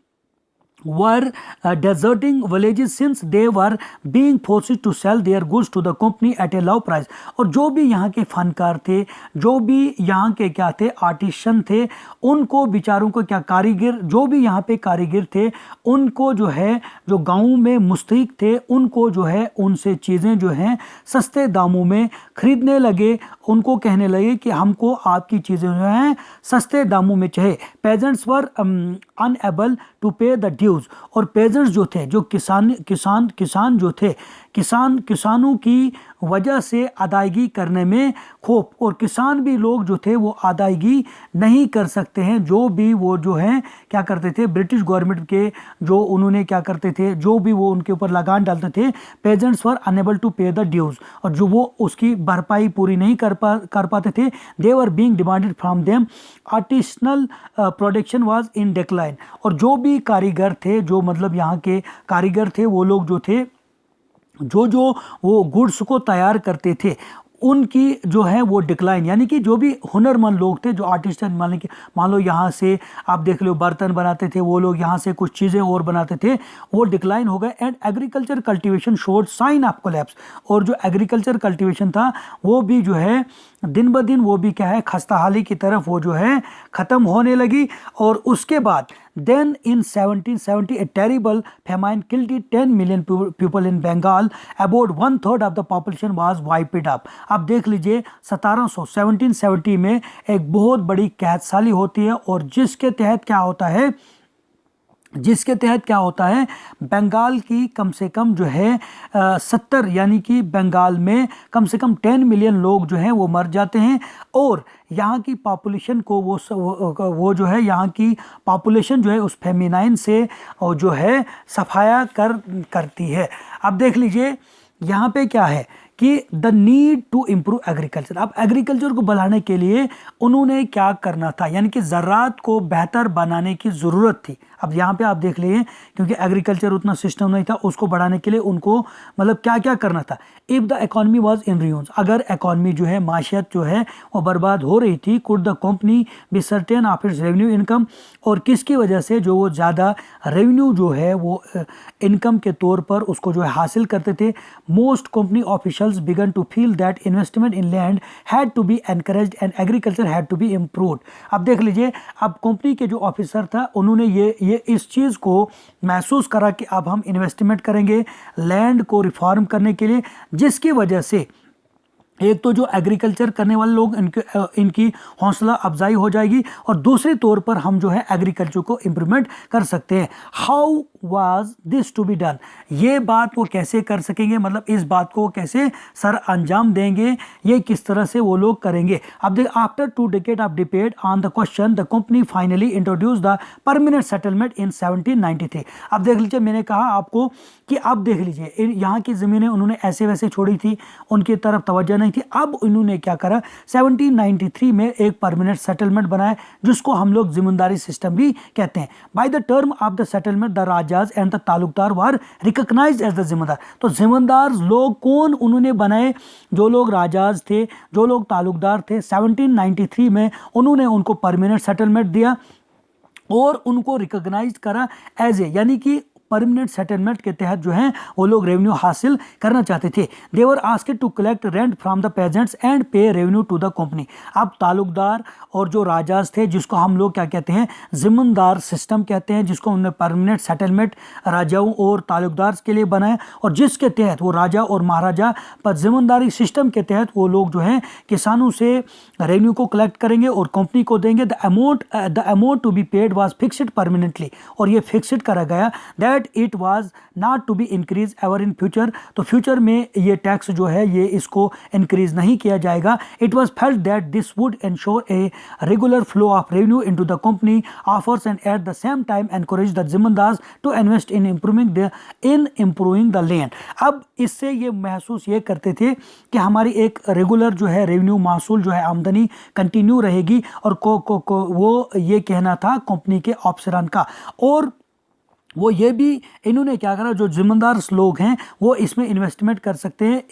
were deserting villages since they were being forced to sell their goods to the company at a low price। और जो भी यहाँ के फनकार थे, जो भी यहाँ के क्या थे, आर्टिशन थे, उनको बेचारों को क्या, कारीगर, जो भी यहाँ पे कारीगर थे, उनको जो है, जो गाँव में मुस्तहिक थे, उनको जो है उनसे चीज़ें जो हैं सस्ते दामों में खरीदने लगे। उनको कहने लगे कि हमको आपकी चीज़ें जो हैं सस्ते दामों में चाहिए। Pageants were unable to pay the dues. और पेजेंट्स जो थे, जो किसान जो थे, किसानों की वजह से अदायगी करने में खौफ, और किसान भी लोग जो थे वो अदायगी नहीं कर सकते हैं। जो भी वो जो है क्या करते थे, ब्रिटिश गवर्नमेंट के जो उन्होंने क्या करते थे, जो भी वो उनके ऊपर लगान डालते थे, pageants were unable to pay the dues, और जो वो उसकी भरपाई पूरी नहीं कर पाते थे, they were being demanded from them. Artisanal production was in decline. और जो भी कारीगर थे, जो मतलब यहाँ के कारीगर थे, वो लोग जो थे, जो वो गुड्स को तैयार करते थे, उनकी जो है वो डिक्लाइन, यानी कि जो भी हुनरमंद लोग थे, जो आर्टिस्टन, मान लो यहाँ से आप देख लो बर्तन बनाते थे, वो लोग यहाँ से कुछ चीज़ें और बनाते थे, वो डिक्लाइन हो गए। And agriculture cultivation showed sign of collapse. और जो एग्रीकल्चर कल्टीवेशन था वो भी जो है दिन ब दिन वो भी क्या है, खस्ताहाली की तरफ वो जो है ख़त्म होने लगी। और उसके बाद then in 1770 a terrible famine killed 10 million people in Bengal, about 1/3 of the population was wiped up। अब देख लीजिए 1770 में एक बहुत बड़ी कहतसाली होती है, और जिसके तहत क्या होता है, बंगाल की कम से कम जो है 70, यानी कि बंगाल में कम से कम 10 मिलियन लोग जो हैं वो मर जाते हैं। और यहाँ की पॉपुलेशन को वो जो है, यहाँ की पॉपुलेशन जो है उस फेमिनाइन से जो है सफाया करती है। अब देख लीजिए यहाँ पे क्या है कि the need to improve agriculture. अब एग्रीकल्चर को बढ़ाने के लिए उन्होंने क्या करना था, यानी कि ज़राअत को बेहतर बनाने की ज़रूरत थी। अब यहाँ पे आप देख लीजिए, क्योंकि एग्रीकल्चर उतना सिस्टम नहीं था, उसको बढ़ाने के लिए उनको मतलब क्या क्या करना था। If the economy was in ruins, अगर इकॉनमी जो है, माशियत जो है वो बर्बाद हो रही थी, could the company be certain of its revenue income, और किसकी वजह से जो वो ज़्यादा रेवेन्यू जो है वो इनकम के तौर पर उसको जो है हासिल करते थे। Most company officials began to feel that investment in land had to be encouraged and agriculture had to be improved. अब देख लीजिए, अब कंपनी के जो ऑफिसर था उन्होंने ये इस चीज़ को महसूस करा कि अब हम इन्वेस्टमेंट करेंगे लैंड को रिफॉर्म करने के लिए, जिसकी वजह से एक तो जो एग्रीकल्चर करने वाले लोग इनकी हौसला अफजाई हो जाएगी, और दूसरे तौर पर हम जो है एग्रीकल्चर को इम्प्रूवमेंट कर सकते हैं। How was this to be done, ये बात वो कैसे कर सकेंगे, मतलब इस बात को कैसे सर अंजाम देंगे, ये किस तरह से वो लोग करेंगे। अब देख, after 2 decades of debate on the question, the company finally introduce the permanent settlement in 1793। अब देख लीजिए, मैंने कहा आपको कि अब देख लीजिए, यहाँ की ज़मीनें उन्होंने ऐसे वैसे छोड़ी थी, उनकी तरफ तवज्जो नहीं थी। अब उन्होंने क्या करा, 1793 में एक परमानेंट सेटलमेंट बनाया, जिसको हम लोग जिम्मेदारी सिस्टम भी कहते हैं। By the term of the settlement the rajas and the taluqdar were recognised as the zamindar. तो जिम्मेदार लोग कौन उन्होंने बनाए, जो लोग राजाज थे, जो लोग तालुकदार थे। 1793 में उन्होंने उनको परमानेंट सेटलमेंट दिया और उनको रिकॉग्नाइज करा एज ए, यानी कि परमानेंट सेटलमेंट के तहत जो है वो लोग रेवेन्यू हासिल करना चाहते थे। They were asked to collect rent from the peasants and pay revenue to the company. अब तालुकदार और जो राजाज थे, जिसको हम लोग क्या कहते हैं, जिम्मेदार सिस्टम कहते हैं, जिसको उन्होंने परमानेंट सेटलमेंट राजाओं और तालुकदार के लिए बनाया, और जिसके तहत वो राजा और महाराजा पर जिम्मेदारी सिस्टम के तहत वो लोग जो हैं किसानों से रेवेन्यू को कलेक्ट करेंगे और कंपनी को देंगे। The amount to be paid was fixed permanently, और ये फिक्स्ड करा गया that it was not to be increase ever in future. तो फ्यूचर में ये टैक्स जो है ये इसको इंक्रीज नहीं किया जाएगा। It was felt that this would ensure a regular flow of revenue into the company offers and at the same time encourage the zamindar to invest in improving the land. अब इससे ये महसूस ये करते थे कि हमारी एक रेगुलर जो है रेवेन्यू महसूल जो है आमदनी कंटिन्यू रहेगी, और वो ये कहना था कंपनी के ऑफिसरान का। और वो ये भी इन्होंने क्या करा, जो जिम्मेदार लोग हैं वो इसमें इन्वेस्टमेंट कर सकते हैं,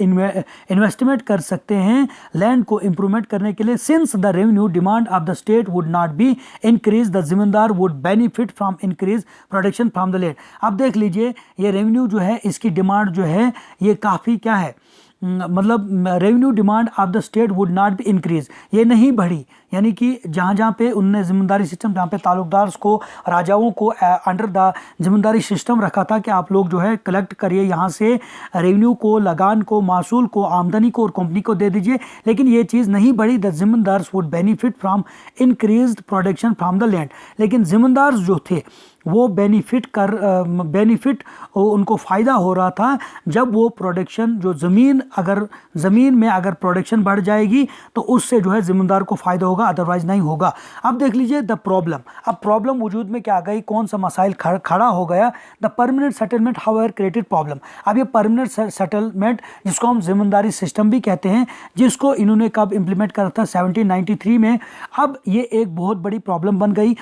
इन्वेस्टमेंट कर सकते हैं लैंड को इम्प्रूवमेंट करने के लिए। Since the revenue demand of the state would not be increase, the zamindar would benefit from increase production from the land. अब देख लीजिए, ये रेवेन्यू जो है इसकी डिमांड जो है ये काफ़ी क्या है, मतलब revenue demand of the state would not be increase, ये नहीं बढ़ी। यानी कि जहाँ जहाँ पे उनने जिम्मेदारी सिस्टम, जहाँ पे तालुकदार को, राजाओं को अंडर द जिम्मेदारी सिस्टम रखा था कि आप लोग जो है कलेक्ट करिए यहाँ से रेवेन्यू को, लगान को, मासूल को, आमदनी को और कंपनी को दे दीजिए, लेकिन ये चीज़ नहीं बढ़ी। The zamindar would benefit from increased production from the land, लेकिन जिम्मेदार जो थे वो बेनिफिट उनको फ़ायदा हो रहा था जब वो प्रोडक्शन, जो ज़मीन में अगर प्रोडक्शन बढ़ जाएगी तो उससे जो है ज़मींदार को फ़ायदा होगा, अदरवाइज नहीं होगा। अब देख लीजिए द प्रॉब्लम, अब प्रॉब्लम वजूद में क्या आ गई, कौन सा मसाइल खड़ा हो गया। The permanent settlement however created problem. अब ये परमानेंट सेटलमेंट, जिसको हम जिम्मेदारी सिस्टम भी कहते हैं, जिसको इन्होंने कब इम्प्लीमेंट करा था, 1793 में। अब ये एक बहुत बड़ी प्रॉब्लम बन गई।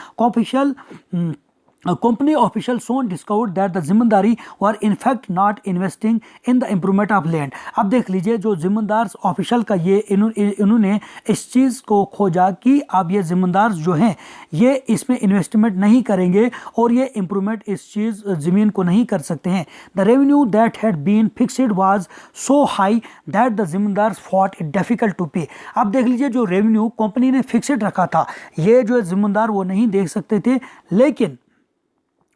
Company officials soon discovered that the जिम्मेदारी were in fact not investing in the improvement of land। अब देख लीजिए, जो जिम्मेदार ऑफिशियल का ये इन्होंने इस चीज़ को खोजा कि अब ये जिम्मेदार जो हैं ये इसमें इन्वेस्टमेंट नहीं करेंगे और ये इम्प्रूवमेंट इस चीज़ ज़मीन को नहीं कर सकते हैं। The revenue that had been fixed was so high that the zamindar found it difficult to pay. अब देख लीजिए, जो रेवेन्यू कंपनी ने फिक्सड रखा था, ये जो जिम्मेदार वो नहीं देख सकते थे, लेकिन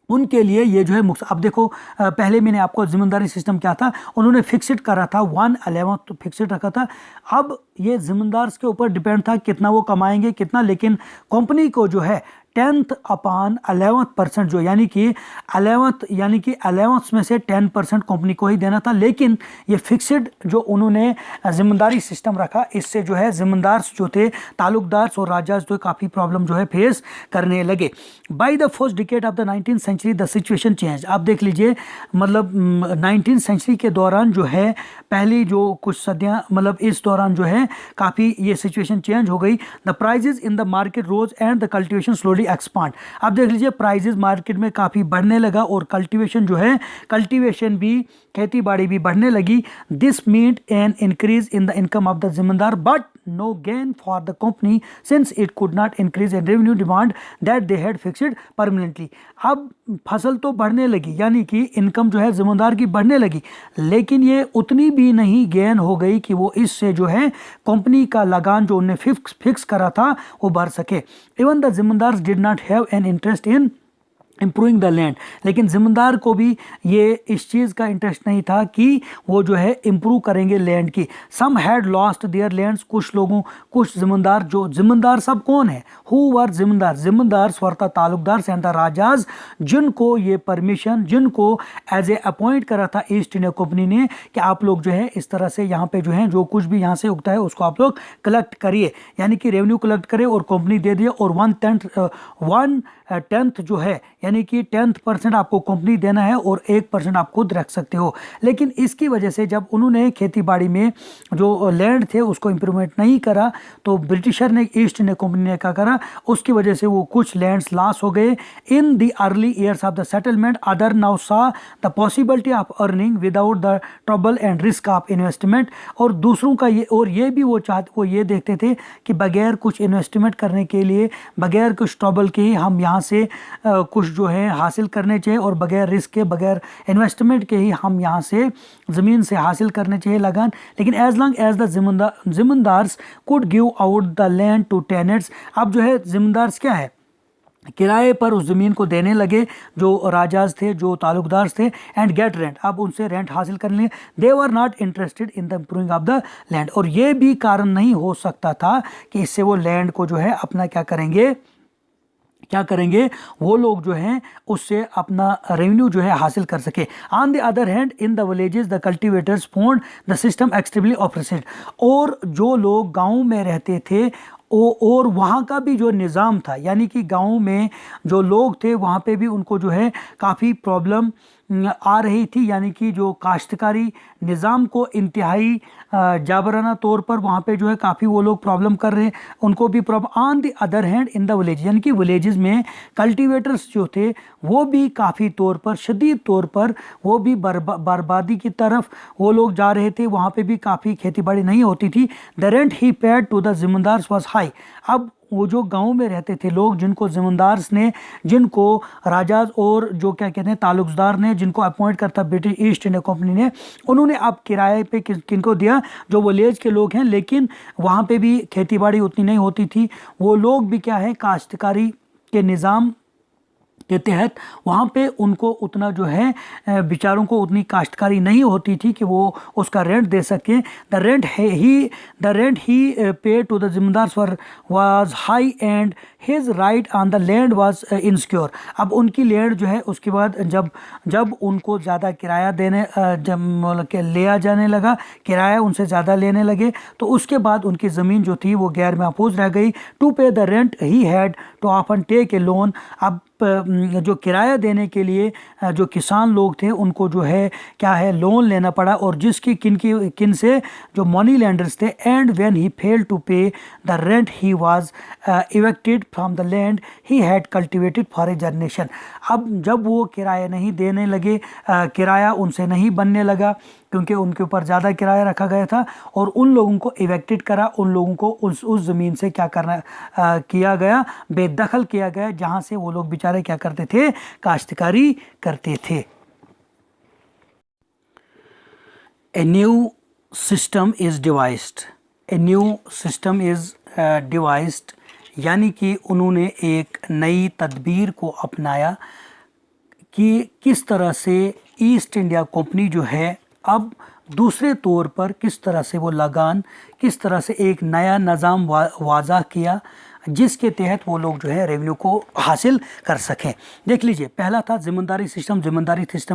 उनके लिए ये जो है अब देखो, पहले मैंने आपको जिम्मेदारी सिस्टम क्या था, उन्होंने फिक्सड करा था 1/11 तो फिक्सड रखा था। अब ये जिम्मेदार के ऊपर डिपेंड था कितना वो कमाएंगे कितना, लेकिन कंपनी को जो है 10/11% जो यानी कि 11th में से 10% कंपनी को ही देना था। लेकिन ये फिक्सड जो उन्होंने जिम्मेदारी सिस्टम रखा, इससे जो है जिम्मेदार जो थे, तालुकदार और राजा जो काफ़ी प्रॉब्लम जो है फेस करने लगे। By the first decade of the 19th century the situation change. आप देख लीजिए, मतलब 19th सेंचुरी के दौरान जो है, पहली जो कुछ सदियाँ, मतलब इस दौरान जो है काफ़ी ये सिचुएशन चेंज हो गई। The prices in the market rose and the cultivation slowly expand. अब देख लीजिए प्राइजेस मार्केट में काफ़ी बढ़ने लगा और कल्टीवेशन जो है, कल्टीवेशन भी, खेती बाड़ी भी बढ़ने लगी। This meant an increase in the income of the जिम्मेदार but no gain for the company since it could not increase in revenue demand that they had fixed permanently। अब फसल तो बढ़ने लगी, यानी कि इनकम जो है जिम्मेदार की बढ़ने लगी, लेकिन ये उतनी भी नहीं गेन हो गई कि वो इससे जो है कंपनी का लगान जो उन्हें फिक्स करा था वो भर सके। इवन द जिम्मेदार did not have an interest in improving the land, लेकिन ज़िम्मेदार को भी ये इस चीज़ का इंटरेस्ट नहीं था कि वो जो है इम्प्रूव करेंगे लैंड की। सम हैड लॉस्ट देयर लैंड्स, कुछ ज़िम्मेदार, जो ज़िम्मेदार सब कौन है, हु वर ज़िम्मेदार, ज़िम्मेदार स्वरता तालुकदार एंड द राजाज, जिनको ये परमिशन, जिनको एज ए अपॉइंट करा था ईस्ट इंडिया कंपनी ने कि आप लोग जो है इस तरह से यहाँ पे जो है जो कुछ भी यहाँ से उगता है उसको आप लोग कलेक्ट करिए, यानी कि रेवेन्यू कलेक्ट करे और कंपनी दे दिए, और 1/10 जो है यानी कि 10% आपको कंपनी देना है और 1% आप खुद रख सकते हो। लेकिन इसकी वजह से जब उन्होंने खेती बाड़ी में जो लैंड थे उसको इम्प्रूवमेंट नहीं करा, तो ब्रिटिशर ने, ईस्ट इंडिया कंपनी ने क्या करा, उसकी वजह से वो कुछ लैंड्स लॉस हो गए। In the early years of the settlement other now saw the possibility of earning without the trouble and risk of investment, और दूसरों का ये भी वो ये देखते थे कि बगैर कुछ इन्वेस्टमेंट करने के लिए, बगैर कुछ ट्रबल के ही हम यहाँ से कुछ जो है हासिल करने चाहिए, और बगैर रिस्क के, बगैर इन्वेस्टमेंट के ही हम यहाँ से ज़मीन से हासिल करने चाहिए लगान। लेकिन as long as the zamindars could give out the land to tenants, अब जो है ज़िम्मेदार्स क्या है, किराए पर उस ज़मीन को देने लगे जो राजाज थे, जो तालुकदार थे, एंड गेट रेंट, अब उनसे रेंट हासिल करने लगे। They were not interested in the improving of the land, और ये भी कारण नहीं हो सकता था कि इससे वो लैंड को जो है अपना क्या करेंगे, वो लोग जो हैं उससे अपना रेवेन्यू जो है हासिल कर सके। On the other hand in the villages the cultivators found the system extremely operated, और जो लोग गाँव में रहते थे और वहाँ का भी जो निज़ाम था, यानी कि गाँव में जो लोग थे वहाँ पे भी उनको जो है काफ़ी प्रॉब्लम आ रही थी, यानी कि जो काश्तकारी निज़ाम को इंतहाई जाबराना तौर पर वहाँ पे जो है काफ़ी वो लोग प्रॉब्लम कर रहे हैं, उनको भी problem. On the other hand in the village, यानी कि विलेजेस में कल्टीवेटर्स जो थे वो भी काफ़ी तौर पर, शदीद तौर पर वो भी बर्बादी की तरफ वो लोग जा रहे थे, वहाँ पे भी काफ़ी खेती बाड़ी नहीं होती थी। The rent he paid to the zamindars was high, अब वो जो गांव में रहते थे लोग, जिनको जिम्मेदार्स ने, जिनको राजाज और जो क्या कहते हैं तालुकदार ने, जिनको अपॉइंट करता ब्रिटिश ईस्ट इंडिया कंपनी ने, उन्होंने अब किराए पे किनको दिया, जो विलेज के लोग हैं, लेकिन वहाँ पे भी खेतीबाड़ी उतनी नहीं होती थी, वो लोग भी क्या है काश्तकारी के निज़ाम के तहत वहाँ पे उनको उतना जो है बेचारों को उतनी काश्तकारी नहीं होती थी कि वो उसका रेंट दे सकें। The rent he pay to the zamindars was high and his right on the land was insecure, अब उनकी लैंड जो है उसके बाद जब उनको ज़्यादा किराया देने जब लिया जाने लगा, किराया उनसे ज़्यादा लेने लगे, तो उसके बाद उनकी ज़मीन जो थी वो गैर महफूज रह गई। To pay the rent he had to often take a loan, अब जो किराया देने के लिए जो किसान लोग थे उनको जो है क्या है लोन लेना पड़ा, और किन से जो मनी लेंडर्स थे। And when he fail to pay the rent he was evicted from the land he had cultivated for a generation, अब जब वो किराया नहीं देने लगे, किराया उनसे नहीं बनने लगा क्योंकि उनके ऊपर ज़्यादा किराया रखा गया था, और उन लोगों को इवेक्टेड करा, उन लोगों को उस ज़मीन से क्या करना किया गया, बेदखल किया गया, जहाँ से वो लोग बेचारे क्या करते थे, काश्तकारी करते थे। ए न्यू सिस्टम इज़ डिवाइस्ड, यानी कि उन्होंने एक नई तदबीर को अपनाया कि किस तरह से ईस्ट इंडिया कंपनी जो है अब दूसरे तौर पर किस तरह से वो लगान, किस तरह से एक नया निज़ाम वाज़ा किया जिसके तहत वो लोग जो है रेवेन्यू को हासिल कर सकें। देख लीजिए, पहला था ज़िम्मेदारी सिस्टम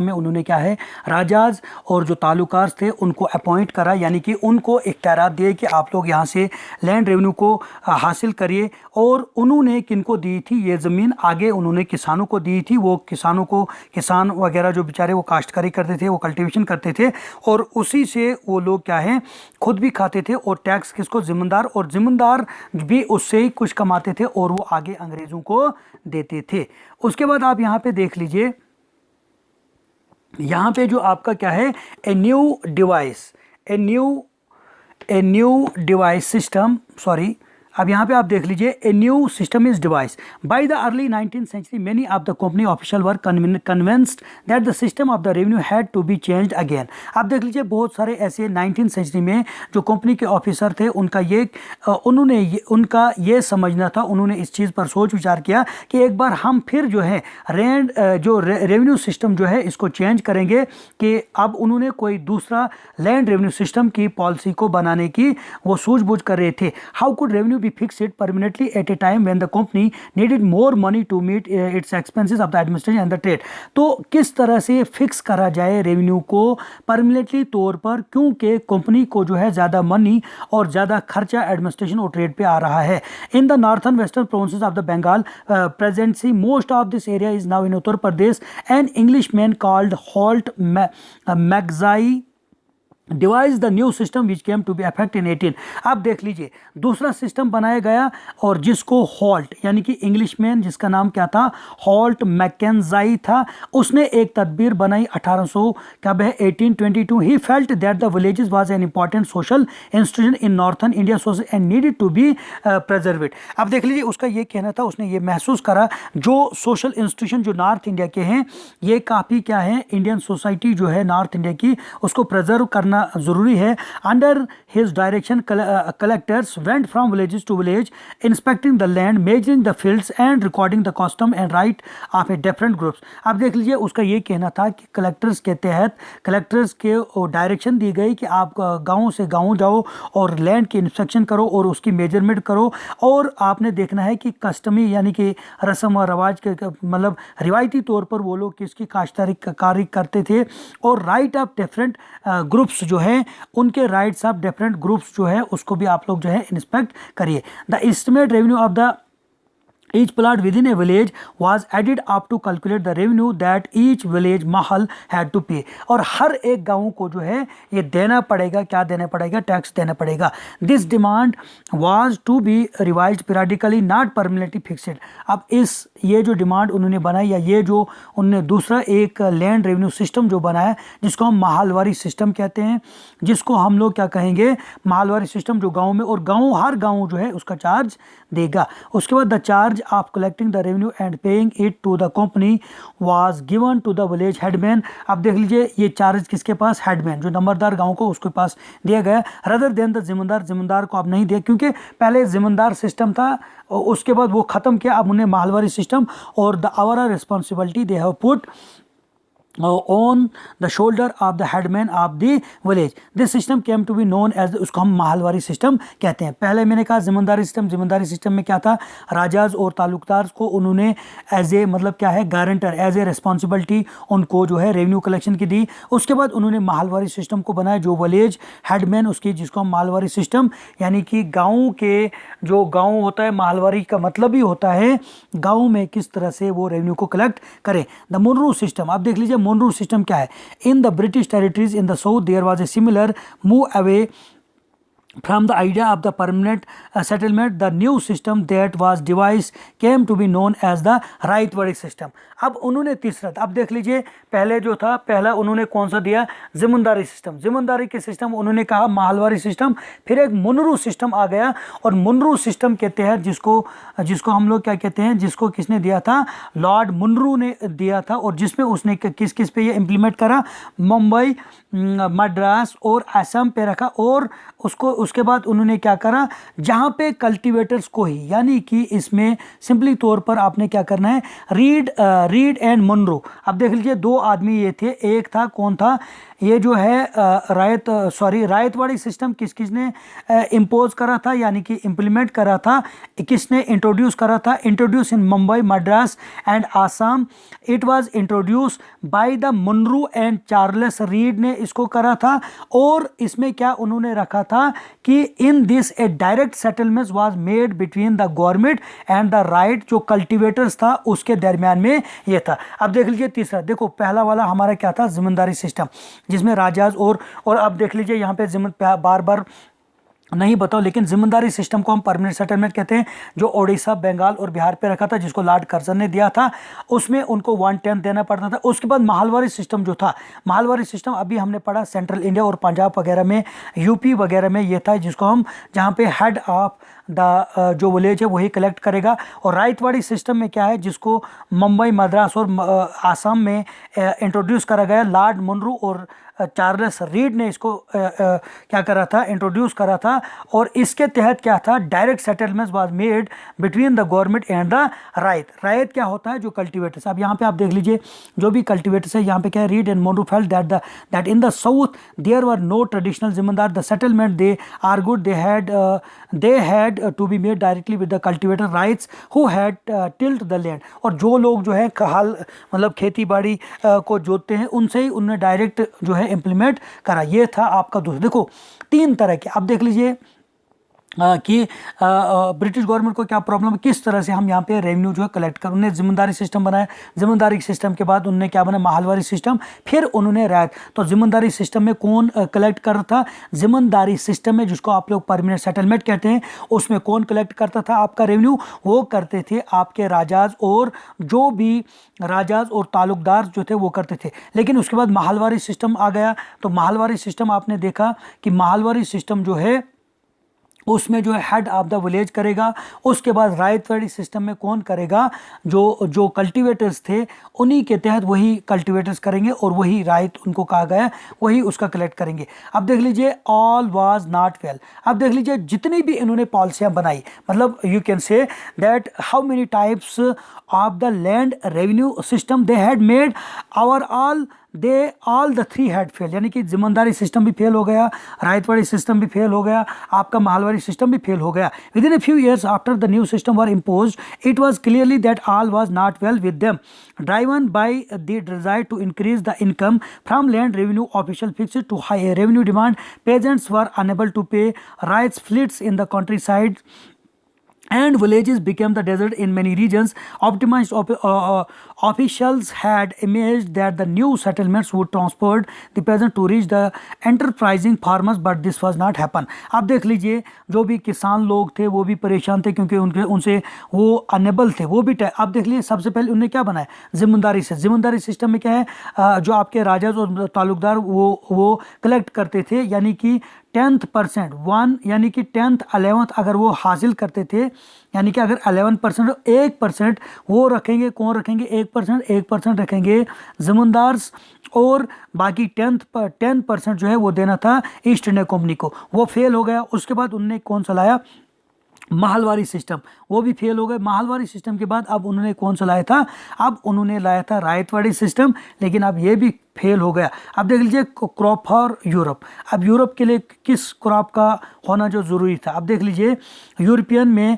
में उन्होंने क्या है, राजाज और जो तालुकार थे उनको अपॉइंट करा, यानी कि उनको इख्तियारात दिए कि आप लोग यहाँ से लैंड रेवेन्यू को हासिल करिए, और उन्होंने किनको दी थी ये ज़मीन, आगे उन्होंने किसानों को दी थी। वो किसान वगैरह जो बेचारे वो काश्तकारी करते थे, वो कल्टीवेशन करते थे, और उसी से वो लोग क्या है खुद भी खाते थे, और टैक्स किसको, ज़िम्मेदार, और ज़िम्मेदार भी उससे ही कुछ कमाते थे और वो आगे अंग्रेज़ों को देते थे। उसके बाद आप यहाँ पे देख लीजिए, यहाँ पे जो आपका क्या है, a new device system, sorry, अब यहाँ पे आप देख लीजिए, a new system is devised by the early 19th century many of the company official were convinced that the system of the revenue had to be changed again. आप देख लीजिए बहुत सारे ऐसे 19th century में जो कंपनी के officer थे, उनका ये समझना था, उन्होंने इस चीज़ पर सोच विचार किया कि एक बार हम फिर जो है रेवेन्यू सिस्टम जो है इसको चेंज करेंगे, कि अब उन्होंने कोई दूसरा लैंड रेवेन्यू सिस्टम की पॉलिसी को बनाने की वो सूझबूझ कर रहे थे। How could revenue be fixed permanently at a time when the company needed more money to meet its expenses of the administration and the trade। तो किस तरह से फिक्स करा जाए रेवेन्यू को परमानेंटली तौर पर, क्योंकि कंपनी को जो है ज़्यादा मनी और ज़्यादा खर्चा एडमिनिस्ट्रेशन और ट्रेड पे आ रहा है। In the northern western provinces of the Bengal presidency most of this area is now in Uttar Pradesh. An English man called Holt Mackenzie devise the new system which came to be effect in 18। आप देख लीजिए दूसरा system बनाया गया, और जिसको halt यानी कि इंग्लिशमैन, जिसका नाम क्या था, हॉल्ट मैकेंजाई था, उसने एक तदबीर बनाई 1822। He felt that the villages was an important social institution in northern India society and needed to be preserved. अब देख लीजिए उसका ये कहना था, उसने ये महसूस करा जो सोशल इंस्टीट्यूशन जो नॉर्थ इंडिया के हैं ये काफ़ी क्या है, इंडियन सोसाइटी जो है नॉर्थ इंडिया की, उसको प्रिजर्व करना जरूरी है। Under his direction collectors went from villages to village inspecting the land, measuring the fields and recording the custom and right of a different groups. अब देख लीजिए उसका ये कहना था कि कलेक्टर्स के तहत कलेक्टर्स के डायरेक्शन दी गई कि आप गाँव से गाँव जाओ और लैंड की इंस्पेक्शन करो और उसकी मेजरमेंट करो, और आपने देखना है कि कस्टमी यानी कि रस्म और रवाज के मतलब रिवायती तौर पर वो लोग किसकी काश्तकारी करते थे, और राइट ऑफ डिफरेंट ग्रुप्स जो है उनके राइट्स ऑफ डिफरेंट ग्रुप्स जो है उसको भी आप लोग जो है इंस्पेक्ट करिए। The estimate revenue of the each plot within a village was added up to calculate the revenue that each village mahal had to pay। और हर एक गाँव को जो है ये देना पड़ेगा, क्या देना पड़ेगा, टैक्स देना पड़ेगा। This demand was to be revised periodically not permanently fixed। अब ये जो डिमांड उन्होंने बनाई, या ये जो उन्होंने दूसरा एक लैंड रेवेन्यू सिस्टम जो बनाया जिसको हम माहलवारी सिस्टम कहते हैं, जिसको हम लोग क्या कहेंगे, माहलवारी सिस्टम, जो गाँव में, और गाँव हर गाँव जो है उसका चार्ज देगा। उसके बाद the charge of collecting the revenue and paying it to the company was given to the village headman. अब देख लीजिए ये चार्ज किसके पास, हेडमैन, जो नंबरदार गांव को उसके पास दिया गया, रदर देन द जिम्मेदार को अब नहीं दिया, क्योंकि पहले जिम्मेदार सिस्टम था, उसके बाद वो ख़त्म किया, अब उन्हें माहलवारी सिस्टम, और the our responsibility they have put on the shoulder of the headman of the village। this system came to be known as, उसको हम माहलवारी सिस्टम कहते हैं। पहले मैंने कहा जिम्मेदारी सिस्टम में क्या था, राजाज और तालुकदार को उन्होंने एज ए मतलब क्या है, गारंटर, एज ए रिस्पॉन्सिबिलिटी उनको जो है रेवेन्यू कलेक्शन की दी। उसके बाद उन्होंने माहलवारी सिस्टम को बनाया, जो विलेज हेडमैन उसकी, जिसको हम माहलवारी सिस्टम यानी कि गाँव के, जो गाँव होता है, माहलवारी का मतलब ही होता है गाँव में किस तरह से वो रेवेन्यू को कलेक्ट करें। द मुनरू सिस्टम, आप देख लीजिए मुनरू सिस्टम क्या है। In the British territories in the south there was a similar move away from the idea of the permanent settlement। the new system that was devised came to be known as the ryotwari system. अब उन्होंने तीसरा, अब देख लीजिए पहले जो था, पहला उन्होंने कौन सा दिया, जिम्मेदारी के सिस्टम उन्होंने कहा माहलवारी सिस्टम, फिर एक मुनरू सिस्टम आ गया, और मुनरू सिस्टम के तहत जिसको हम लोग क्या कहते हैं, जिसको किसने दिया था, लॉर्ड मुनरू ने दिया था, और जिसमें उसने किस पे ये इम्प्लीमेंट करा, मुंबई, मद्रास और असम पे रखा, और उसके बाद उन्होंने क्या करा, जहाँ पे कल्टीवेटर्स को ही, यानी कि इसमें सिंपली तौर पर आपने क्या करना है, रीड एंड मुनरू। अब देख लीजिए दो आदमी ये थे, एक था कौन था, ये जो है रायतवाड़ी सिस्टम किसने इम्पोज करा था, यानी कि इम्प्लीमेंट करा था, किसने इंट्रोड्यूस करा था, introduce in Mumbai, Madras and Assam. It was introduce by the Munro and Charles read ने इसको करा था, और इसमें क्या उन्होंने रखा था कि इन this a direct settlement was made between the government and the right, जो कल्टीवेटर्स था उसके दरमियान में ये था। अब देख लीजिए तीसरा, देखो पहला वाला हमारा क्या था, जिम्मेदारी सिस्टम, जिसमें राजाज और अब देख लीजिए यहाँ पे बार बार नहीं बताओ, लेकिन जिम्मेदारी सिस्टम को हम परमानेंट सेटलमेंट कहते हैं, जो ओडिशा, बंगाल और बिहार पे रखा था, जिसको लॉर्ड कर्जन ने दिया था। उसमें उनको 1/10 देना पड़ता था। उसके बाद माहलवारी सिस्टम जो था, माहलवारी सिस्टम अभी हमने पढ़ा सेंट्रल इंडिया और पंजाब वगैरह में, यूपी वगैरह में ये था, जिसको हम जहाँ पे हेड ऑफ द जो विलेज है वही कलेक्ट करेगा। और राइतवाड़ी सिस्टम में क्या है, जिसको मुंबई, मद्रास और आसाम में इंट्रोड्यूस करा गया। लॉर्ड मुनरो और चार्ल्स रीड ने इसको क्या करा था, इंट्रोड्यूस करा था। और इसके तहत क्या था, direct settlements was made between the government and the राइत। राइत क्या होता है, जो कल्टिवेटर्स। अब यहाँ पे आप देख लीजिए, जो भी कल्टिवेटर्स है, यहाँ पे क्या है, Read and Munro felt that in the south there were no traditional जिम्मेदार, the settlement they are good, they had to be made directly with the cultivator ryots who had tilled the land. और जो लोग जो है हाल मतलब खेती बाड़ी को जोतते हैं, उनसे ही उन्होंने डायरेक्ट जो है इंप्लीमेंट करा। ये था आपका दूसरा। देखो 3 तरह के, अब देख लीजिए कि ब्रिटिश गवर्नमेंट को क्या प्रॉब्लम है, किस तरह से हम यहाँ पे रेवेन्यू जो है कलेक्ट कर। उन्होंने जिम्मेदारी सिस्टम बनाया, जिम्मेदारी सिस्टम के बाद उन्होंने क्या बनाया, माहलवारी सिस्टम, फिर उन्होंने रायत। तो जिम्मेदारी सिस्टम में कौन कलेक्ट कर रहा था, जिम्मेदारी सिस्टम में, जिसको आप लोग परमानेंट सेटलमेंट कहते हैं, उसमें कौन कलेक्ट करता था आपका रेवेन्यू, वो करते थे आपके राजाज, और जो भी राजाज और तालुकदार जो थे वो करते थे। लेकिन उसके बाद माहलवारी सिस्टम आ गया। तो माहलवारी सिस्टम आपने देखा कि माहलवारी सिस्टम जो है उसमें जो है हेड ऑफ द विलेज करेगा। उसके बाद रायतवाड़ी सिस्टम में कौन करेगा, जो कल्टीवेटर्स थे उन्हीं के तहत वही कल्टीवेटर्स करेंगे, और वही रायत उनको कहा गया, वही उसका कलेक्ट करेंगे। अब देख लीजिए ऑल वाज नॉट वेल। अब देख लीजिए जितनी भी इन्होंने पॉलिसियाँ बनाई, मतलब you can say that how many types of the land revenue system they had made, our all the 3 had fail. यानी कि जिम्मेदारी सिस्टम भी फेल हो गया, रायतवाड़ी सिस्टम भी फेल हो गया, आपका माहलवारी सिस्टम भी फेल हो गया। Within a few years after the new system were impose, it was clearly that all was not well with them, driven by the desire to increase the income from land revenue official fixed too high revenue demand. Peasants were unable to pay, ryots flits in the countryside and villages became the desert in many regions. Optimized officials had imagined that the new settlements would transport the peasant to reach the enterprising farmers, but this was not happen. अब देख लीजिए जो भी किसान लोग थे वो भी परेशान थे, क्योंकि उनसे वो अनेबल थे, वो भी अब देख लीजिए सबसे पहले उन्होंने क्या बनाया, जिम्मेदारी से। जिम्मेदारी सिस्टम में क्या है, जो आपके राजा और तालुकदार वो कलेक्ट करते थे, यानी कि 10% 1 यानी कि 10th 11th अगर वो हासिल करते थे, यानी कि अगर 11% 1% वो रखेंगे, कौन रखेंगे, 1% रखेंगे जिम्मेदार, और बाकी 10% जो है वो देना था ईस्ट इंडिया कंपनी को। वो फेल हो गया। उसके बाद उन्होंने कौन सा लाया, माहलवारी सिस्टम, वो भी फेल हो गए। माहलवारी सिस्टम के बाद अब उन्होंने कौन सा लाया था, अब उन्होंने लाया था रायतवाड़ी सिस्टम, लेकिन अब ये भी फेल हो गया। अब देख लीजिए क्रॉप फॉर यूरोप। अब यूरोप के लिए किस क्रॉप का होना जो ज़रूरी था, अब देख लीजिए यूरोपियन में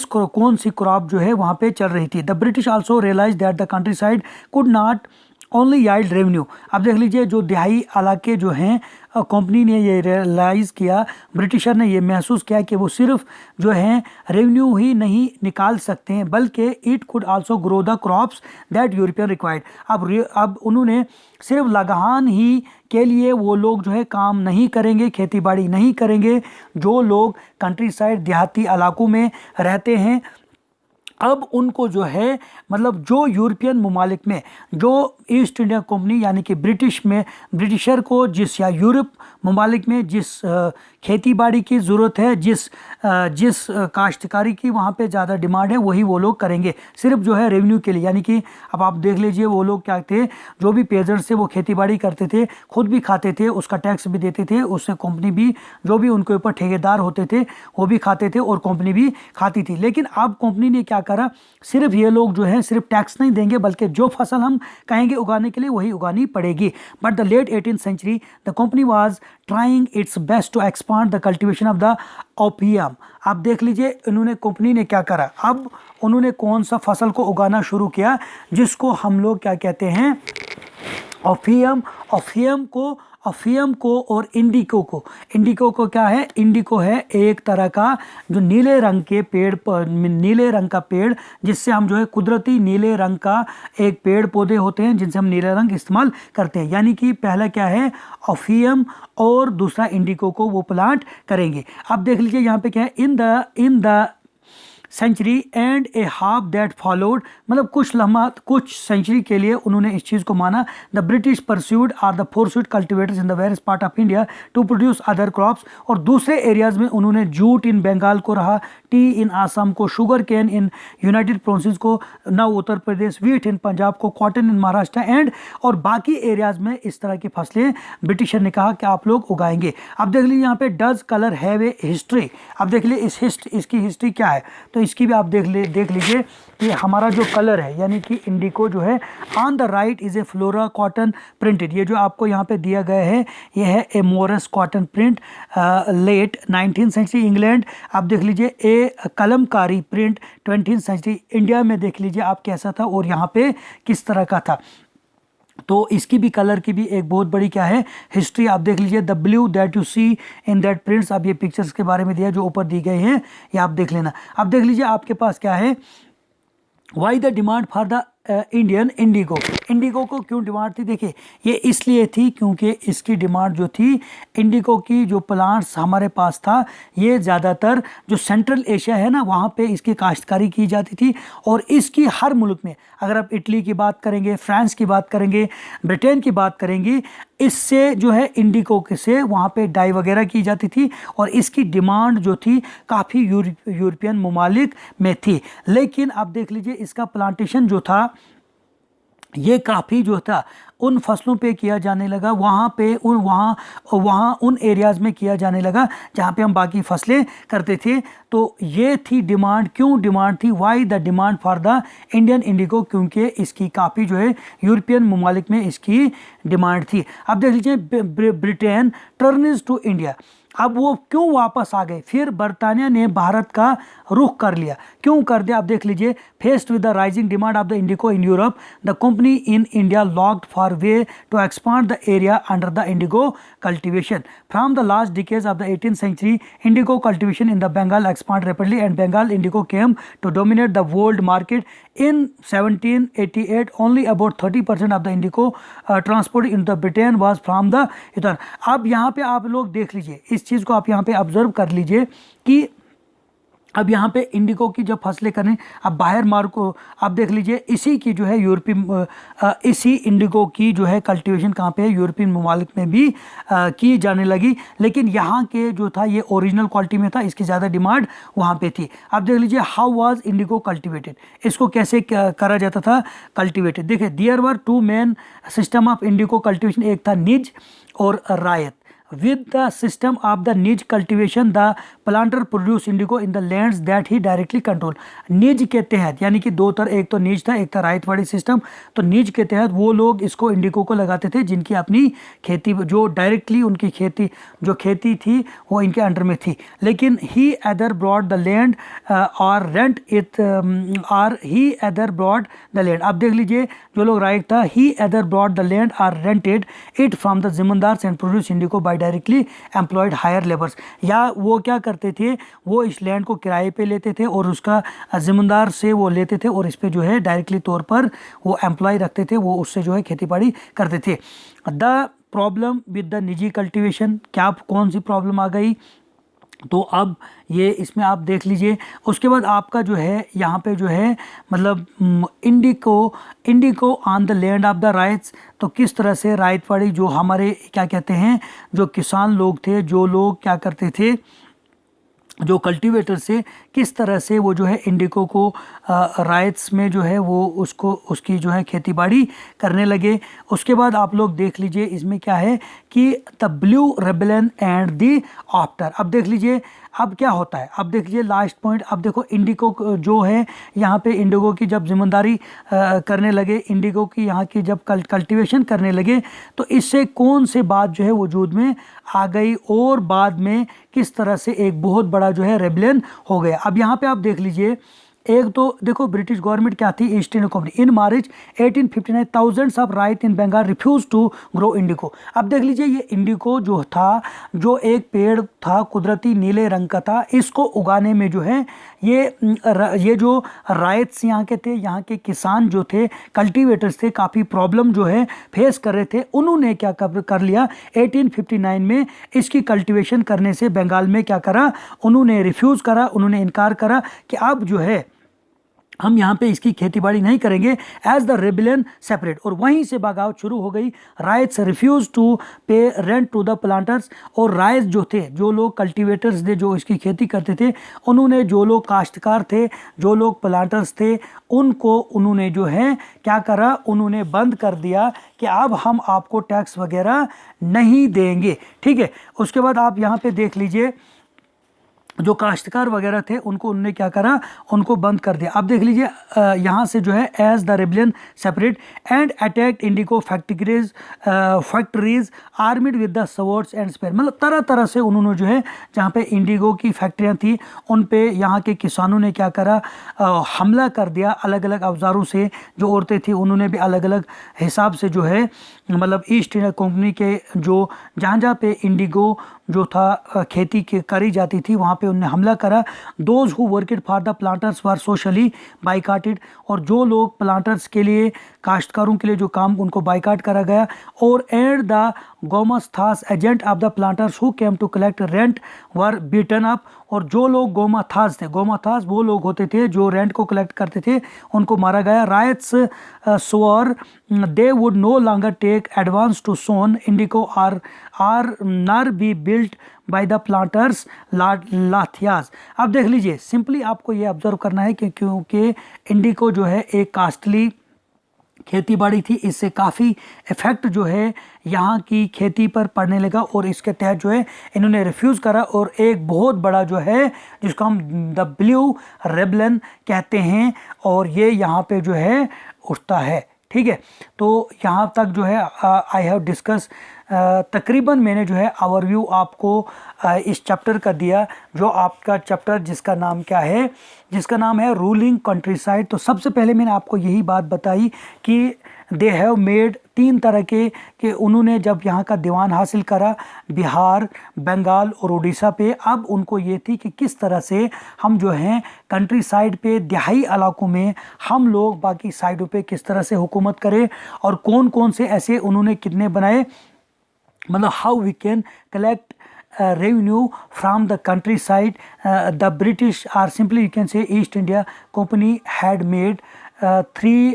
कौन सी क्रॉप जो है वहाँ पे चल रही थी। The British also realise that the countryside could not only yield revenue. अब देख लीजिए जो दिहाई इलाके जो हैं, कंपनी ने ये रियलाइज़ किया, ब्रिटिशर ने ये महसूस किया कि वो सिर्फ जो है रेवेन्यू ही नहीं निकाल सकते हैं, बल्कि it could also grow the crops that European required. अब उन्होंने सिर्फ लगान ही के लिए वो लोग जो है काम नहीं करेंगे, खेती बाड़ी नहीं करेंगे। जो लोग कंट्री साइड देहाती इलाकों में रहते हैं, अब उनको जो है मतलब जो यूरोपियन ममालिक में जो ईस्ट इंडिया कंपनी यानी कि ब्रिटिशर को जिस या यूरोप ममालिक में जिस खेती बाड़ी की ज़रूरत है, जिस काश्तकारी की वहाँ पे ज़्यादा डिमांड है, वही वो लोग करेंगे, सिर्फ जो है रेवेन्यू के लिए। यानी कि अब आप देख लीजिए वो लोग क्या थे, जो भी पेजेंट्स थे वो खेती बाड़ी करते थे, खुद भी खाते थे, उसका टैक्स भी देते थे, उससे कंपनी भी जो भी उनके ऊपर ठेकेदार होते थे वो भी खाते थे और कंपनी भी खाती थी। लेकिन अब कंपनी ने क्या करा, सिर्फ ये लोग जो है सिर्फ टैक्स नहीं देंगे, बल्कि जो फसल हम कहेंगे उगाने के लिए वही उगानी पड़ेगी। But the late 18th century the company was trying its best to expand the cultivation of the opium. अब देख लीजिए इन्होंने कंपनी ने क्या करा, अब उन्होंने कौन सा फसल को उगाना शुरू किया, जिसको हम लोग क्या कहते हैं, अफीम को और इंडिको को क्या है, इंडिको है एक तरह का जो नीले रंग का पेड़ जिससे हम जो है कुदरती नीले रंग का एक पेड़ पौधे होते हैं जिनसे हम नीले रंग इस्तेमाल करते हैं। यानी कि पहला क्या है अफीम और दूसरा इंडिको को वो प्लांट करेंगे। अब देख लीजिए यहाँ पे क्या है, in the century and a half that followed, मतलब कुछ सेंचुरी के लिए उन्होंने इस चीज़ को माना। The British persuaded or the forced cultivators in the various part of India to produce other crops, और दूसरे एरियाज में उन्होंने जूट इन बंगाल को रहा, टी इन आसाम को, sugarcane in United Provinces को, नव उत्तर प्रदेश, वीट इन पंजाब को, कॉटन इन महाराष्ट्र एंड, और बाकी एरियाज में इस तरह की फसलें ब्रिटिशर ने कहा कि आप लोग उगाएंगे। अब देख लीजिए यहाँ पे does colour have a history. अब देख लीजिए इसकी हिस्ट्री क्या है, तो इसकी भी आप देख लीजिए कि हमारा जो कलर है यानी कि इंडिको जो है, on the right is a flora cotton printed, ये जो आपको यहाँ पे दिया गया है ये है a Morris cotton print late 19th century England. आप देख लीजिए a kalamkari print 20th century India में, देख लीजिए आप कैसा था और यहाँ पे किस तरह का था। तो इसकी भी कलर की भी एक बहुत बड़ी क्या है हिस्ट्री। आप देख लीजिए the blue that you see in that prints, अब ये पिक्चर्स के बारे में दिया जो ऊपर दी गए हैं ये आप देख लेना। अब देख लीजिए आपके पास क्या है, why the demand for the Indian Indigo को क्यों डिमांड थी, देखिए ये इसलिए थी क्योंकि इसकी डिमांड जो थी, इंडिगो की जो प्लांट्स हमारे पास था ये ज़्यादातर जो सेंट्रल एशिया है ना वहाँ पे इसकी काश्तकारी की जाती थी, और इसकी हर मुल्क में, अगर आप इटली की बात करेंगे, फ्रांस की बात करेंगे, ब्रिटेन की बात करेंगे, इससे जो है इंडिगो से वहाँ पे डाई वगैरह की जाती थी, और इसकी डिमांड जो थी काफ़ी यूरोपियन ममालिक में थी। लेकिन आप देख लीजिए इसका प्लांटेशन जो था ये काफ़ी जो था उन फसलों पे किया जाने लगा, वहाँ उन एरियाज़ में किया जाने लगा जहाँ पे हम बाकी फसलें करते थे। तो ये थी डिमांड, क्यों डिमांड थी, why the demand for the Indian Indigo, क्योंकि इसकी काफ़ी जो है यूरोपियन ममालिक में इसकी डिमांड थी। अब देख लीजिए ब्रिटेन टर्न्स टू इंडिया, अब वो क्यों वापस आ गए, फिर बरतानिया ने भारत का रुख कर लिया, क्यों कर दिया, आप देख लीजिए faced with the rising demand of the indigo in Europe the company in India looked for way to expand the area under the indigo cultivation from the last decades of the 18th century. Indigo cultivation in the Bengal expand rapidly and Bengal indigo came to dominate the world market in 1788 only about 30% of the indigo transport in the Britain was from the इधर। अब यहाँ पे आप लोग देख लीजिए इस चीज़ को, आप यहाँ पे ऑब्जर्व कर लीजिए कि अब यहाँ पे इंडिगो की जब फसलें करें, अब बाहर मार्को आप देख लीजिए इसी की जो है इसी इंडिगो की जो है कल्टीवेशन कहाँ पे है, यूरोपियन ममालिक में भी की जाने लगी। लेकिन यहाँ के जो था ये ओरिजिनल क्वालिटी में था, इसकी ज़्यादा डिमांड वहाँ पे थी। अब देख लीजिए हाउ वाज इंडिगो कल्टिवेटेड, इसको कैसे करा जाता था कल्टिवेटेड। देखिए there were two main system of indigo cultivation, एक था निज और रायत। With the system of the niche cultivation, the planter produce indigo in the lands that he directly control। निज के तहत यानी कि दो तरह, एक तो निज था एक था राइट वाली सिस्टम, तो निज के तहत वो लोग इसको इंडिगो को लगाते थे जिनकी अपनी खेती, जो डायरेक्टली उनकी खेती थी वो इनके अंडर में थी। लेकिन he either bought the land or rent it or he either bought the land. आप देख लीजिए जो लोग राइट था, he either bought the land or rented it from the जिम्मेदार and produce indigo by directly employed hired labours. या वो क्या करते थे, वो इस लैंड को किराए पे लेते थे और उसका जिम्मेदार से वो लेते थे और इस पे जो है डायरेक्टली तौर पर वो एम्प्लॉय रखते थे, वो उससे जो है खेती बाड़ी करते थे। द प्रॉब्लम विद द निजी कल्टीवेशन, क्या कौन सी प्रॉब्लम आ गई, तो अब ये इसमें आप देख लीजिए। उसके बाद आपका जो है यहाँ पे जो है मतलब Indigo on the land of the rights, तो किस तरह से राइट वाली जो हमारे क्या कहते हैं जो किसान लोग थे, जो लोग क्या करते थे, जो कल्टीवेटर से किस तरह से वो जो है इंडिगो को राइट्स में जो है वो उसकी जो है खेती बाड़ी करने लगे। उसके बाद आप लोग देख लीजिए इसमें क्या है कि the blue rebellion and the after. अब देख लीजिए अब क्या होता है, अब देख लीजिए लास्ट पॉइंट। अब देखो इंडिगो जो है यहाँ पे इंडिगो की जब जिम्मेदारी करने लगे, इंडिगो की यहाँ की जब कल्टीवेशन करने लगे, तो इससे कौन से बात जो है वजूद में आ गई और बाद में किस तरह से एक बहुत बड़ा जो है रेबेलियन हो गया। अब यहाँ पे आप देख लीजिए एक तो देखो ब्रिटिश गवर्नमेंट क्या थी, East India company. In March 1859 thousands of ryot in Bengal refuse to grow indigo. अब देख लीजिए ये इंडिगो जो था, जो एक पेड़ था कुदरती नीले रंग का था, इसको उगाने में जो है ये जो राइट्स यहाँ के थे, यहाँ के किसान जो थे, कल्टीवेटर्स थे, काफ़ी प्रॉब्लम जो है फेस कर रहे थे। उन्होंने क्या कर लिया 1859 में इसकी कल्टीवेशन करने से बंगाल में क्या करा, उन्होंने रिफ्यूज़ करा, उन्होंने इनकार करा कि अब जो है हम यहाँ पे इसकी खेती बाड़ी नहीं करेंगे, एज द रेबिलियन सेपरेट। और वहीं से बगावत शुरू हो गई। राइट्स रिफ्यूज टू पे रेंट टू द प्लांटर्स। और राइट्स जो थे, जो लोग कल्टीवेटर्स थे, जो इसकी खेती करते थे, उन्होंने, जो लोग काश्तकार थे, जो लोग प्लांटर्स थे, उनको उन्होंने जो है क्या करा, उन्होंने बंद कर दिया कि अब हम आपको टैक्स वगैरह नहीं देंगे। ठीक है, उसके बाद आप यहाँ पे देख लीजिए जो काश्तकार वगैरह थे उनको उन्होंने क्या करा, उनको बंद कर दिया। अब देख लीजिए यहाँ से जो है as the rebellion separate and attacked indigo factories armed with the swords and spear. मतलब तरह तरह से उन्होंने जो है जहाँ पे इंडिगो की फैक्ट्रियाँ थी उन पे यहाँ के किसानों ने क्या करा, हमला कर दिया अलग अलग औजारों से। जो औरतें थी उन्होंने भी अलग अलग हिसाब से जो है, मतलब ईस्ट इंडिया कंपनी के जो जहाँ जहाँ पे इंडिगो जो था खेती करी जाती थी वहाँ पे उन्होंने हमला करा। Those who worked for the planters were socially boycotted. और जो लोग प्लांटर्स के लिए, काश्तकारों के लिए जो काम, उनको बाइकाट करा गया। और and the gomasthas agent of the planters who came to collect rent were beaten up. और जो लोग गोमाथास थे, गोमाथास वो लोग होते थे जो रेंट को कलेक्ट करते थे, उनको मारा गया। Ryots swore they would no longer take advance to sown indigo or nor be bullied by the planters lathiyals. अब देख लीजिए, सिंपली आपको ये ऑब्जर्व करना है कि क्योंकि इंडिगो जो है एक कास्टली खेती बाड़ी थी, इससे काफ़ी इफेक्ट जो है यहाँ की खेती पर पड़ने लगा। और इसके तहत जो है इन्होंने रिफ्यूज़ करा। और एक बहुत बड़ा जो है जिसको हम द ब्लू रेबलन कहते हैं, और ये यहाँ पे जो है उठता है। ठीक है, तो यहाँ तक जो है आई हैव डिस्कस, तकरीबन मैंने जो है ओवरव्यू आपको इस चैप्टर का दिया। जो आपका चैप्टर जिसका नाम क्या है, जिसका नाम है रूलिंग कंट्री साइड। तो सबसे पहले मैंने आपको यही बात बताई कि दे हैव मेड 3 तरह के कि उन्होंने जब यहाँ का दीवान हासिल करा बिहार, बंगाल और उड़ीसा पे, अब उनको ये थी कि किस तरह से हम जो हैं कंट्री साइड पे, दिहाई इलाकों में हम लोग बाकी साइडों पे किस तरह से हुकूमत करें। और कौन कौन से ऐसे उन्होंने कितने बनाए, मतलब how we can collect revenue from the countryside. The British, or simply you can say East India Company, had made 3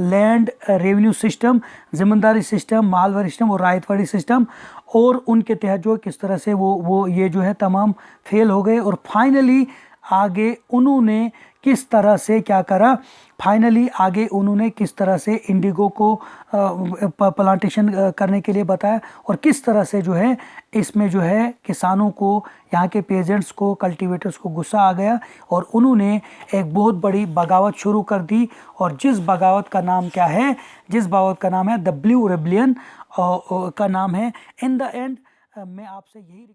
land revenue system, ज़िम्मेदारी सिस्टम, मालवारी सिस्टम और रायतवाड़ी सिस्टम। और उनके तहत जो किस तरह से वो ये जो है तमाम फेल हो गए। और फाइनली आगे उन्होंने किस तरह से क्या करा, फाइनली आगे उन्होंने किस तरह से इंडिगो को प्लांटेशन करने के लिए बताया। और किस तरह से जो है इसमें जो है किसानों को, यहाँ के पेजेंट्स को, कल्टीवेटर्स को गुस्सा आ गया और उन्होंने एक बहुत बड़ी बगावत शुरू कर दी। और जिस बगावत का नाम क्या है, जिस बगावत का नाम है द ब्लू रेबेलियन का नाम है। इन द एंड मैं आपसे यही